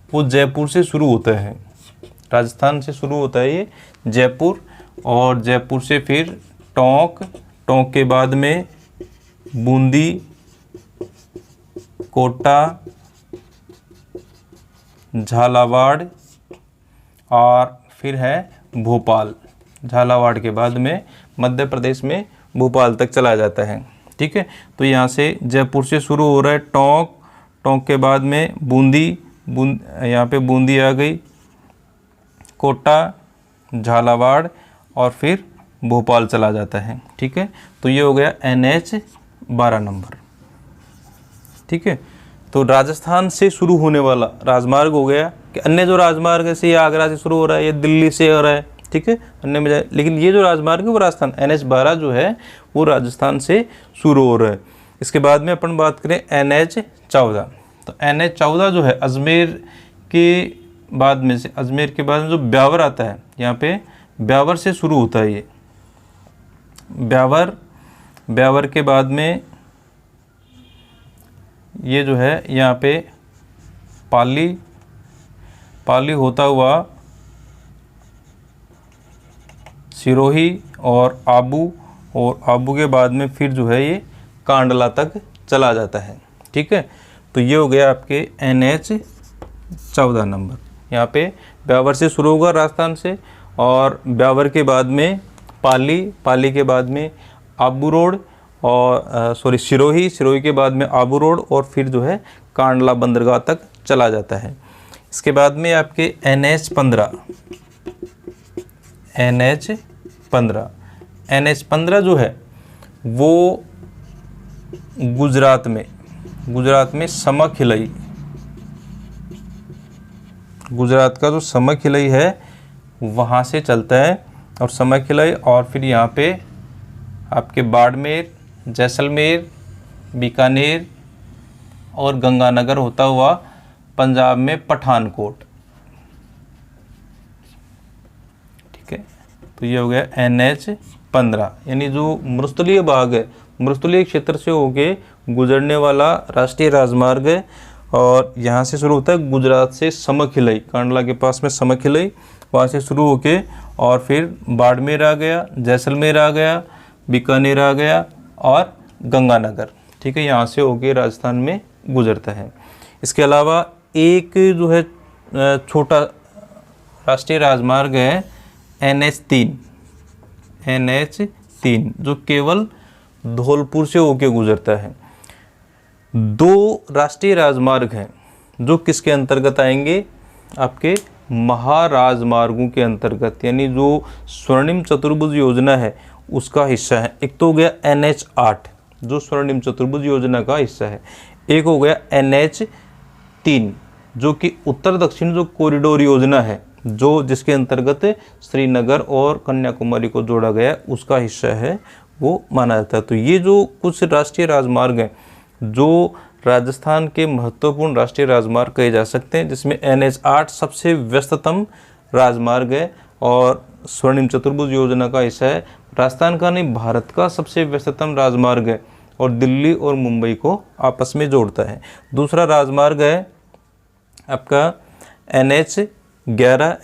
Speaker 1: वो जयपुर से शुरू होता है, राजस्थान से शुरू होता है ये जयपुर, और जयपुर से फिर टोंक, टोंक के बाद में बूंदी, कोटा, झालावाड़, और फिर है भोपाल। झालावाड़ के बाद में मध्य प्रदेश में भोपाल तक चला जाता है। ठीक है, तो यहाँ से जयपुर से शुरू हो रहा है टोंक, टोंक के बाद में बूंदी, यहाँ पे बूंदी आ गई, कोटा, झालावाड़, और फिर भोपाल चला जाता है। ठीक है, तो ये हो गया NH12 नंबर। ठीक है, तो राजस्थान से शुरू होने वाला राजमार्ग हो गया कि अन्य जो राजमार्ग है से ये आगरा से शुरू हो रहा है, ये दिल्ली से हो रहा है। ठीक है, अन्य में जाए, लेकिन ये जो राजमार्ग है वो राजस्थान NH12 जो है वो राजस्थान से शुरू हो रहा है। इसके बाद में अपन बात करें NH14। तो NH14 जो है अजमेर के बाद में से, अजमेर के बाद में जो ब्यावर आता है, यहाँ पे ब्यावर से शुरू होता है ये ब्यावर, ब्यावर के बाद में ये जो है यहाँ पे पाली, पाली होता हुआ सिरोही और आबू, और आबू के बाद में फिर जो है ये कांडला तक चला जाता है। ठीक है, तो ये हो गया आपके NH14 नंबर। यहाँ पे ब्यावर से शुरू होगा राजस्थान से, और ब्यावर के बाद में पाली, पाली के बाद में आबू रोड, और सिरोही, सिरोही के बाद में आबू रोड, और फिर जो है कांडला बंदरगाह तक चला जाता है। इसके बाद में आपके NH15, NH15, NH15 जो है वो गुजरात में समखिलई, गुजरात का जो समखिलई है वहाँ से चलता है, और समखिलई और फिर यहाँ पे आपके बाड़मेर, जैसलमेर, बीकानेर और गंगानगर होता हुआ पंजाब में पठानकोट। ठीक है, तो ये हो गया NH-15, यानी जो मरुस्थलीय भाग है, मरुस्थलीय क्षेत्र से होके गुजरने वाला राष्ट्रीय राजमार्ग है। और यहाँ से शुरू होता है गुजरात से समखिलई, कांडला के पास में समखिलई, वहाँ से शुरू होके और फिर बाड़मेर आ गया, जैसलमेर आ गया, बीकानेर आ गया और गंगानगर। ठीक है, यहाँ से होके राजस्थान में गुजरता है। इसके अलावा एक जो है छोटा राष्ट्रीय राजमार्ग है NH-3 जो केवल धौलपुर से होके गुजरता है। दो राष्ट्रीय राजमार्ग हैं जो किसके अंतर्गत आएंगे, आपके महाराजमार्गों के अंतर्गत, यानी जो स्वर्णिम चतुर्भुज योजना है उसका हिस्सा है। एक तो हो गया NH-8 जो स्वर्णिम चतुर्भुज योजना का हिस्सा है, एक हो गया NH-3 जो कि उत्तर दक्षिण जो कॉरिडोर योजना है, जो जिसके अंतर्गत श्रीनगर और कन्याकुमारी को जोड़ा गया उसका हिस्सा है, वो माना जाता है। तो ये जो कुछ राष्ट्रीय राजमार्ग हैं जो राजस्थान के महत्वपूर्ण राष्ट्रीय राजमार्ग कहे जा सकते हैं, जिसमें NH-8 सबसे व्यस्ततम राजमार्ग है और स्वर्णिम चतुर्भुज योजना का हिस्सा है। राजस्थान का नहीं, भारत का सबसे व्यस्ततम राजमार्ग है और दिल्ली और मुंबई को आपस में जोड़ता है। दूसरा राजमार्ग है आपका NH-11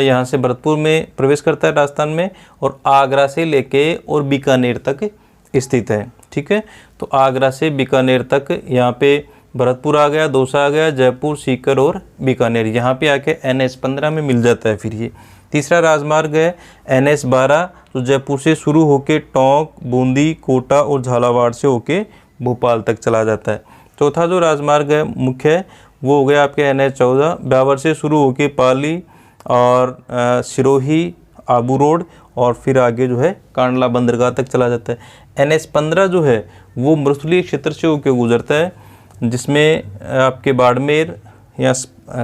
Speaker 1: यहाँ से भरतपुर में प्रवेश करता है राजस्थान में, और आगरा से लेके और बीकानेर तक स्थित है। ठीक है, तो आगरा से बीकानेर तक यहाँ पे भरतपुर आ गया, दौसा आ गया, जयपुर, सीकर और बीकानेर, यहाँ पे आके NH-15 में मिल जाता है। फिर ये तीसरा राजमार्ग है NH-12 जो जयपुर से शुरू होके टोंक, बूंदी, कोटा और झालावाड़ से होके भोपाल तक चला जाता है। चौथा जो राजमार्ग है मुख्य वो हो गया आपके NH-14 ब्यावर से शुरू होके पाली और सिरोही, आबू रोड और फिर आगे जो है कांडला बंदरगाह तक चला जाता है। NH-15 जो है वो मरुस्थलीय क्षेत्र से होकर गुजरता है, जिसमें आपके बाड़मेर या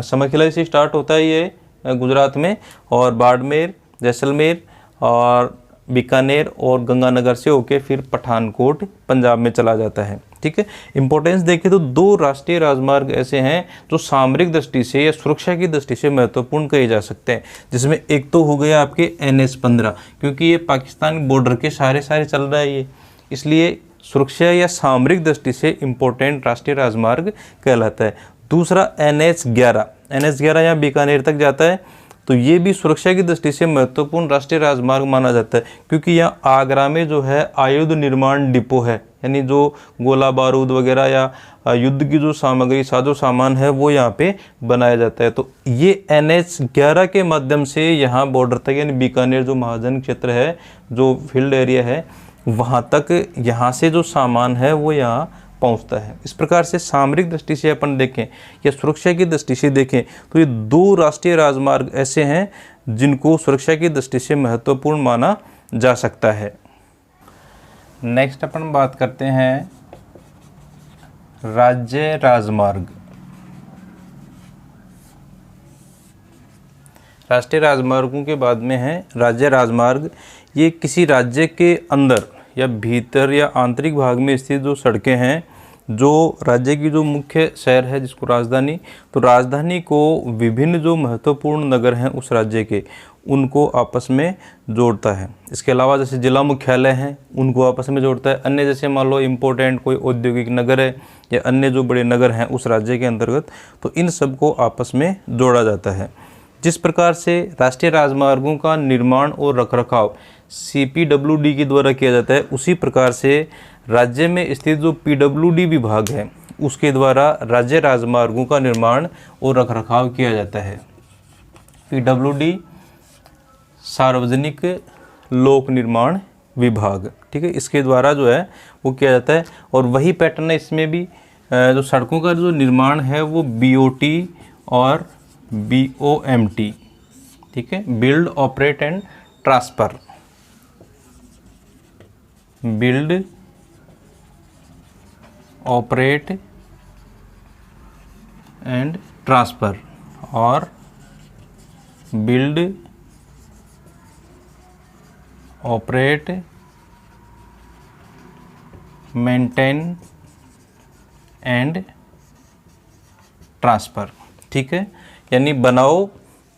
Speaker 1: समखिलई से स्टार्ट होता है ये गुजरात में, और बाड़मेर, जैसलमेर और बीकानेर और गंगानगर से होके फिर पठानकोट पंजाब में चला जाता है। ठीक है, इंपॉर्टेंस देखें तो दो राष्ट्रीय राजमार्ग ऐसे हैं जो सामरिक दृष्टि से या सुरक्षा की दृष्टि से महत्वपूर्ण कहे जा सकते हैं, जिसमें एक तो हो गया आपके NH-15 क्योंकि ये पाकिस्तान बॉर्डर के सारे चल रहा है ये, इसलिए सुरक्षा या सामरिक दृष्टि से इम्पोर्टेंट राष्ट्रीय राजमार्ग कहलाता है। दूसरा NH-11 यहाँ बीकानेर तक जाता है, तो ये भी सुरक्षा की दृष्टि से महत्वपूर्ण राष्ट्रीय राजमार्ग माना जाता है, क्योंकि यहाँ आगरा में जो है आयुध निर्माण डिपो है, यानी जो गोला बारूद वगैरह या युद्ध की जो सामग्री साजो सामान है वो यहाँ पे बनाया जाता है। तो ये NH-11 के माध्यम से यहाँ बॉर्डर तक, यानी बीकानेर जो महाजन क्षेत्र है, जो फील्ड एरिया है, वहाँ तक यहाँ से जो सामान है वो यहाँ पहुँचता है। इस प्रकार से सामरिक दृष्टि से अपन देखें या सुरक्षा की दृष्टि से देखें तो ये दो राष्ट्रीय राजमार्ग ऐसे हैं जिनको सुरक्षा की दृष्टि से महत्वपूर्ण माना जा सकता है। नेक्स्ट अपन बात करते हैं राज्य राजमार्ग। राष्ट्रीय राजमार्गों के बाद में है राज्य राजमार्ग। ये किसी राज्य के अंदर या भीतर या आंतरिक भाग में स्थित जो सड़कें हैं, जो राज्य की जो मुख्य शहर है जिसको राजधानी, तो राजधानी को विभिन्न जो महत्वपूर्ण नगर हैं उस राज्य के, उनको आपस में जोड़ता है। इसके अलावा जैसे जिला मुख्यालय हैं उनको आपस में जोड़ता है। अन्य जैसे मान लो इम्पोर्टेंट कोई औद्योगिक नगर है या अन्य जो बड़े नगर हैं उस राज्य के अंतर्गत, तो इन सबको आपस में जोड़ा जाता है। जिस प्रकार से राष्ट्रीय राजमार्गों का निर्माण और रखरखाव CPWD के द्वारा किया जाता है, उसी प्रकार से राज्य में स्थित जो PWD विभाग है उसके द्वारा राज्य राजमार्गों का निर्माण और रखरखाव किया जाता है। PWD सार्वजनिक लोक निर्माण विभाग, ठीक है, इसके द्वारा जो है वो किया जाता है। और वही पैटर्न है इसमें भी, जो सड़कों का जो निर्माण है वो BOT और BOMT, ठीक है, build operate and transfer, build operate and transfer और build, operate, maintain and transfer. ठीक है, यानी बनाओ,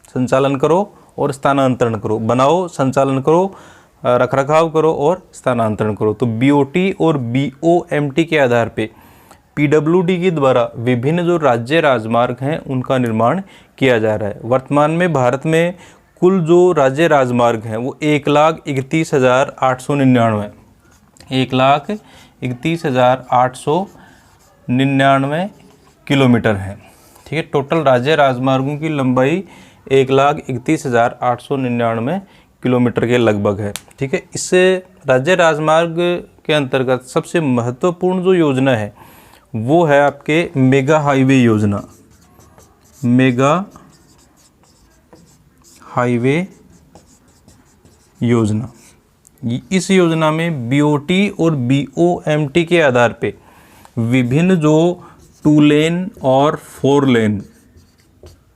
Speaker 1: संचालन करो और स्थानांतरण करो, बनाओ, संचालन करो, रखरखाव करो और स्थानांतरण करो। तो बीओटी और बीओएमटी के आधार पे पीडब्ल्यूडी के द्वारा विभिन्न जो राज्य राजमार्ग हैं उनका निर्माण किया जा रहा है। वर्तमान में भारत में कुल जो राज्य राजमार्ग हैं वो 1,31,899 1,31,899 किलोमीटर है। ठीक है, टोटल राज्य राजमार्गों की लंबाई 1,31,899 किलोमीटर के लगभग है। ठीक है, इससे राज्य राजमार्ग के अंतर्गत सबसे महत्वपूर्ण जो योजना है वो है आपके मेगा हाईवे योजना। मेगा हाईवे योजना, इस योजना में बीओटी और बीओएमटी के आधार पे विभिन्न जो 2 लेन और 4 लेन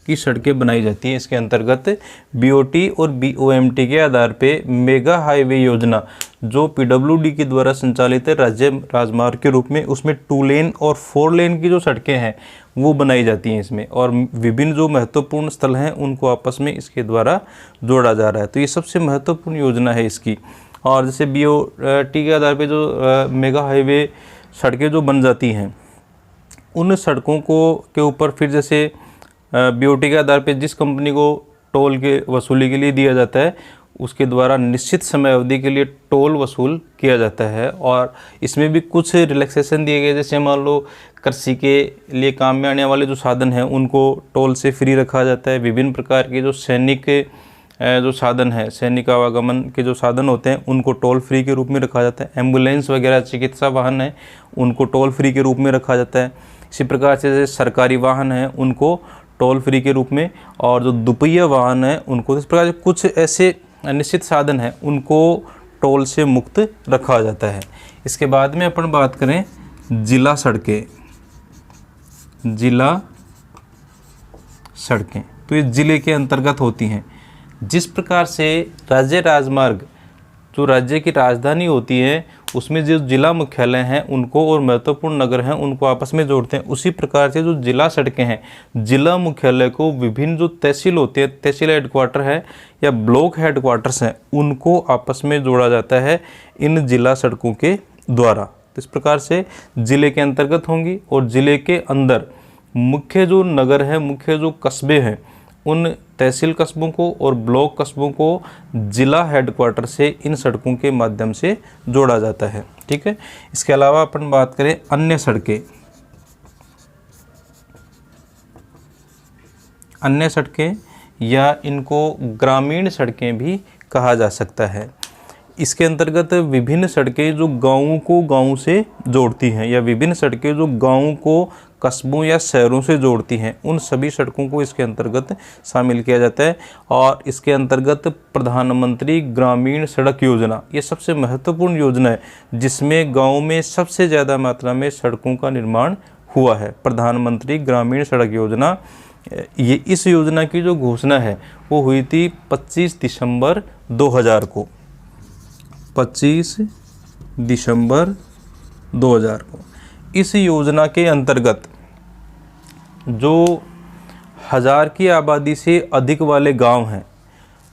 Speaker 1: की सड़कें बनाई जाती हैं। इसके अंतर्गत बीओटी और बीओएमटी के आधार पे मेगा हाईवे योजना जो पीडब्ल्यूडी के द्वारा संचालित है राज्य राजमार्ग के रूप में, उसमें 2 लेन और 4 लेन की जो सड़कें हैं वो बनाई जाती हैं इसमें, और विभिन्न जो महत्वपूर्ण स्थल हैं उनको आपस में इसके द्वारा जोड़ा जा रहा है। तो ये सबसे महत्वपूर्ण योजना है इसकी। और जैसे बीओटी के आधार पर जो मेगा हाईवे सड़कें जो बन जाती हैं उन सड़कों को के ऊपर फिर जैसे बीओटी के आधार पे जिस कंपनी को टोल के वसूली के लिए दिया जाता है उसके द्वारा निश्चित समय अवधि के लिए टोल वसूल किया जाता है। और इसमें भी कुछ रिलैक्सेशन दिए गए, जैसे मान लो कृषि के लिए काम में आने वाले जो साधन हैं उनको टोल से फ्री रखा जाता है। विभिन्न प्रकार के जो सैनिक जो साधन है, सैनिक आवागमन के जो साधन होते हैं उनको टोल फ्री के रूप में रखा जाता है। एम्बुलेंस वगैरह चिकित्सा वाहन है उनको टोल फ्री के रूप में रखा जाता है। इसी प्रकार से जैसे सरकारी वाहन हैं उनको टोल फ्री के रूप में, और जो दुपहिया वाहन है उनको, इस प्रकार से कुछ ऐसे निश्चित साधन हैं उनको टोल से मुक्त रखा जाता है। इसके बाद में अपन बात करें जिला सड़कें। जिला सड़कें तो ये जिले के अंतर्गत होती हैं। जिस प्रकार से राज्य राजमार्ग जो राज्य की राजधानी होती है उसमें जो जिला मुख्यालय हैं उनको और महत्वपूर्ण नगर हैं उनको आपस में जोड़ते हैं, उसी प्रकार से जो जिला सड़कें हैं जिला मुख्यालय को विभिन्न जो तहसील होते हैं, तहसील हेडक्वार्टर है या ब्लॉक हेडक्वार्टर्स हैं, उनको आपस में जोड़ा जाता है इन जिला सड़कों के द्वारा। तो इस प्रकार से ज़िले के अंतर्गत होंगी, और ज़िले के अंदर मुख्य जो नगर है, मुख्य जो कस्बे हैं, उन तहसील कस्बों को और ब्लॉक कस्बों को जिला हेडक्वार्टर से इन सड़कों के माध्यम से जोड़ा जाता है। ठीक है, इसके अलावा अपन बात करें अन्य सड़कें। अन्य सड़कें या इनको ग्रामीण सड़कें भी कहा जा सकता है। इसके अंतर्गत विभिन्न सड़कें जो गाँवों को गाँव से जोड़ती हैं या विभिन्न सड़कें जो गाँवों को कस्बों या शहरों से जोड़ती हैं, उन सभी सड़कों को इसके अंतर्गत शामिल किया जाता है। और इसके अंतर्गत प्रधानमंत्री ग्रामीण सड़क योजना, ये सबसे महत्वपूर्ण योजना है जिसमें गाँव में सबसे ज़्यादा मात्रा में सड़कों का निर्माण हुआ है। प्रधानमंत्री ग्रामीण सड़क योजना, ये इस योजना की जो घोषणा है वो हुई थी 25 दिसंबर 2000 को। 25 दिसंबर 2000 को इस योजना के अंतर्गत जो 1000 की आबादी से अधिक वाले गांव हैं,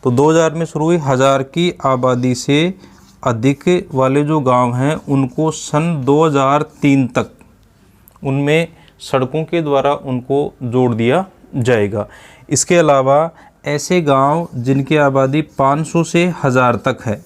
Speaker 1: तो 2000 में शुरू हुई, 1000 की आबादी से अधिक वाले जो गांव हैं उनको सन 2003 तक उनमें सड़कों के द्वारा उनको जोड़ दिया जाएगा। इसके अलावा ऐसे गांव जिनकी आबादी 500 से 1000 तक है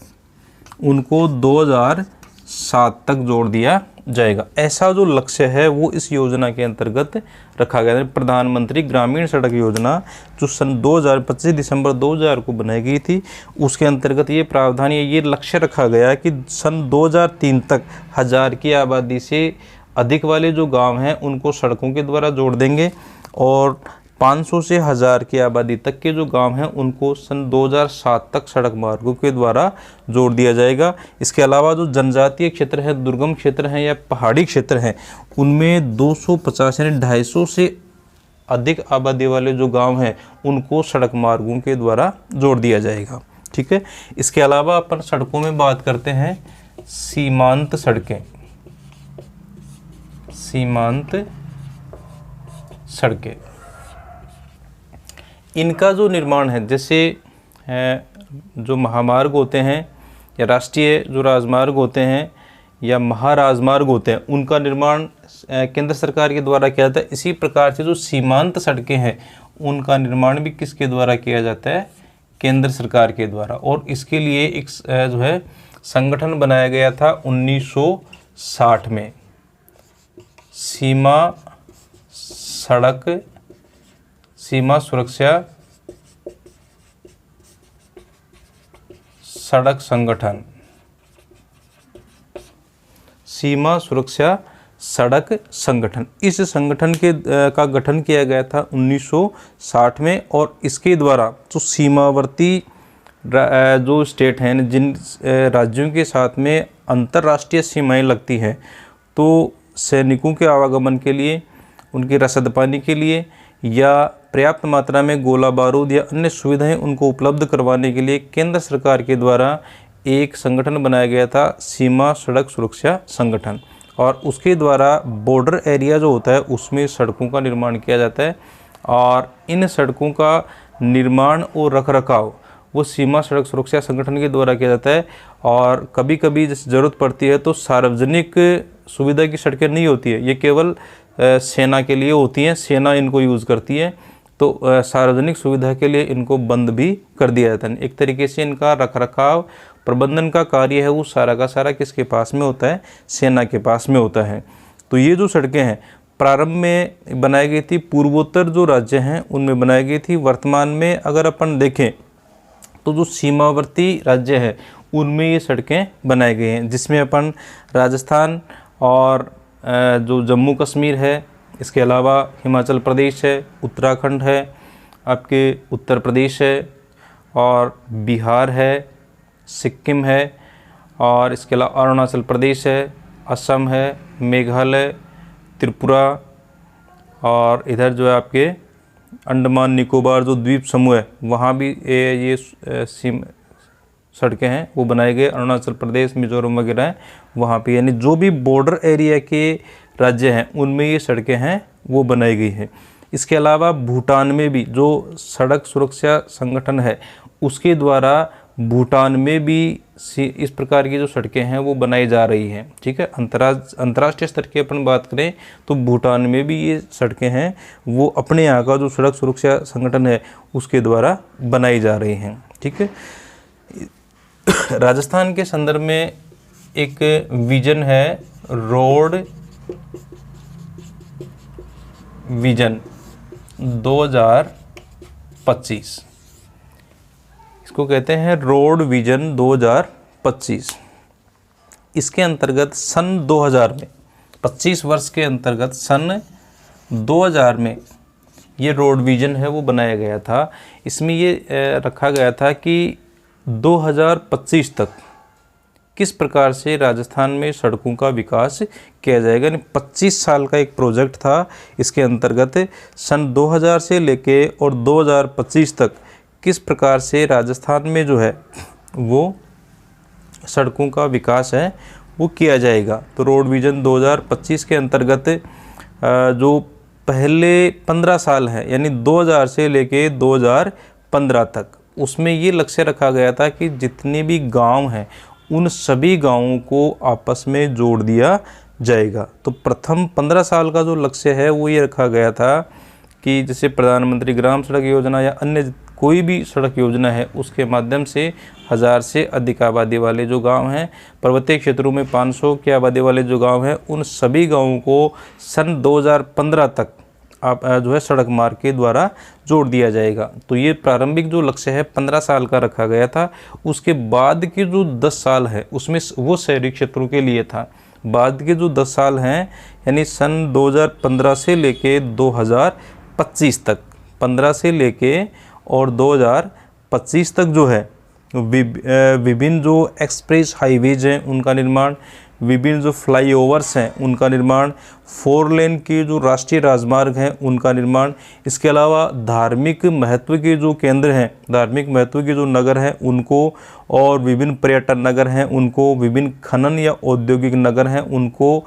Speaker 1: उनको 2007 तक जोड़ दिया जाएगा। ऐसा जो लक्ष्य है वो इस योजना के अंतर्गत रखा गया है। प्रधानमंत्री ग्रामीण सड़क योजना जो सन 25 दिसंबर 2000 को बनाई गई थी, उसके अंतर्गत ये प्रावधान, ये लक्ष्य रखा गया कि सन 2003 तक 1000 की आबादी से अधिक वाले जो गांव हैं उनको सड़कों के द्वारा जोड़ देंगे, और 500 से 1000 की आबादी तक के जो गांव हैं उनको सन 2007 तक सड़क मार्गों के द्वारा जोड़ दिया जाएगा। इसके अलावा जो जनजातीय क्षेत्र है, दुर्गम क्षेत्र हैं या पहाड़ी क्षेत्र हैं, उनमें 250 यानी 250 से अधिक आबादी वाले जो गांव हैं उनको सड़क मार्गों के द्वारा जोड़ दिया जाएगा। ठीक है। इसके अलावा अपन सड़कों में बात करते हैं सीमांत सड़कें। सीमांत सड़कें, इनका जो निर्माण है, जैसे जो महामार्ग होते हैं या राष्ट्रीय जो राजमार्ग होते हैं या महाराजमार्ग होते हैं, उनका निर्माण केंद्र सरकार के द्वारा किया जाता है। इसी प्रकार से जो सीमांत सड़कें हैं उनका निर्माण भी किसके द्वारा किया जाता है? केंद्र सरकार के द्वारा। और इसके लिए एक जो है संगठन बनाया गया था 1960 में, सीमा सुरक्षा सड़क संगठन, सीमा सुरक्षा सड़क संगठन। इस संगठन का गठन किया गया था 1960 में और इसके द्वारा जो सीमावर्ती जो स्टेट हैं, जिन राज्यों के साथ में अंतर्राष्ट्रीय सीमाएं लगती हैं, तो सैनिकों के आवागमन के लिए, उनकी रसद पानी के लिए या पर्याप्त मात्रा में गोला बारूद या अन्य सुविधाएं उनको उपलब्ध करवाने के लिए केंद्र सरकार के द्वारा एक संगठन बनाया गया था, सीमा सड़क सुरक्षा संगठन। और उसके द्वारा बॉर्डर एरिया जो होता है उसमें सड़कों का निर्माण किया जाता है और इन सड़कों का निर्माण और रखरखाव वो सीमा सड़क सुरक्षा संगठन के द्वारा किया जाता है। और कभी कभी जैसे ज़रूरत पड़ती है तो सार्वजनिक सुविधा की सड़कें नहीं होती है, ये केवल सेना के लिए होती हैं, सेना इनको यूज़ करती है, तो सार्वजनिक सुविधा के लिए इनको बंद भी कर दिया जाता है। एक तरीके से इनका रखरखाव प्रबंधन का कार्य है वो सारा का सारा किसके पास में होता है? सेना के पास में होता है। तो ये जो सड़कें हैं प्रारंभ में बनाई गई थी, पूर्वोत्तर जो राज्य हैं उनमें बनाई गई थी। वर्तमान में अगर अपन देखें तो जो सीमावर्ती राज्य है उनमें ये सड़कें बनाई गई हैं, जिसमें अपन राजस्थान और जो जम्मू कश्मीर है, इसके अलावा हिमाचल प्रदेश है, उत्तराखंड है, आपके उत्तर प्रदेश है और बिहार है, सिक्किम है और इसके अलावा अरुणाचल प्रदेश है, असम है, मेघालय, त्रिपुरा और इधर जो है आपके अंडमान निकोबार जो द्वीप समूह है वहाँ भी ये सड़कें हैं वो बनाए गए। अरुणाचल प्रदेश, मिजोरम वगैरह हैं वहाँ पे, यानी जो भी बॉर्डर एरिया के राज्य हैं उनमें ये सड़कें हैं वो बनाई गई हैं। इसके अलावा भूटान में भी जो सड़क सुरक्षा संगठन है उसके द्वारा भूटान में भी इस प्रकार की जो सड़कें हैं वो बनाई जा रही हैं। ठीक है। अंतर्राष्ट्रीय स्तर की अपन बात करें तो भूटान में भी ये सड़कें हैं वो अपने यहाँ का जो सड़क सुरक्षा संगठन है उसके द्वारा बनाई जा रही हैं। ठीक है। राजस्थान के संदर्भ में एक विजन है, रोड विजन 2025, इसको कहते हैं रोड विजन 2025। इसके अंतर्गत सन 2000 में 25 वर्ष के अंतर्गत सन 2000 में ये रोड विजन है वो बनाया गया था। इसमें ये रखा गया था कि 2025 तक किस प्रकार से राजस्थान में सड़कों का विकास किया जाएगा, यानी 25 साल का एक प्रोजेक्ट था। इसके अंतर्गत सन 2000 से लेके और 2025 तक किस प्रकार से राजस्थान में जो है वो सड़कों का विकास है वो किया जाएगा। तो रोड विजन 2025 के अंतर्गत जो पहले 15 साल है यानी 2000 से लेके 2015 तक, उसमें ये लक्ष्य रखा गया था कि जितने भी गांव हैं उन सभी गांवों को आपस में जोड़ दिया जाएगा। तो प्रथम 15 साल का जो लक्ष्य है वो ये रखा गया था कि जैसे प्रधानमंत्री ग्राम सड़क योजना या अन्य कोई भी सड़क योजना है उसके माध्यम से 1000 से अधिक आबादी वाले जो गांव हैं, पर्वतीय क्षेत्रों में 500 की आबादी वाले जो गांव हैं, उन सभी गांवों को सन 2015 तक आप जो है सड़क मार्ग के द्वारा जोड़ दिया जाएगा। तो ये प्रारंभिक जो लक्ष्य है 15 साल का रखा गया था। उसके बाद के जो 10 साल है उसमें वो शहरी क्षेत्रों के लिए था। बाद के जो 10 साल हैं यानी सन 2015 से लेके 2025 तक, 15 से लेके और 2025 तक जो है विभिन्न जो एक्सप्रेस हाईवेज हैं उनका निर्माण, विभिन्न जो फ्लाईओवर्स हैं उनका निर्माण, 4 लेन के जो राष्ट्रीय राजमार्ग हैं उनका निर्माण, इसके अलावा धार्मिक महत्व के जो केंद्र हैं, धार्मिक महत्व के जो नगर हैं उनको, और विभिन्न पर्यटन नगर हैं उनको, विभिन्न खनन या औद्योगिक नगर हैं उनको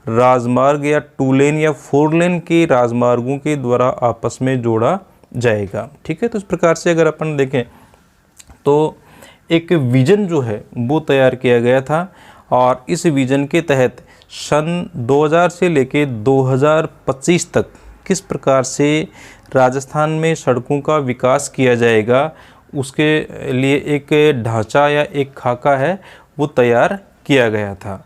Speaker 1: राजमार्ग या 2 लेन या 4 लेन के राजमार्गों के द्वारा आपस में जोड़ा जाएगा। ठीक है, तो इस प्रकार से अगर अपन देखें तो एक विज़न जो है वो तैयार किया गया था, और इस विज़न के तहत सन 2000 से लेके 2025 तक किस प्रकार से राजस्थान में सड़कों का विकास किया जाएगा, उसके लिए एक ढांचा या एक खाका है वो तैयार किया गया था।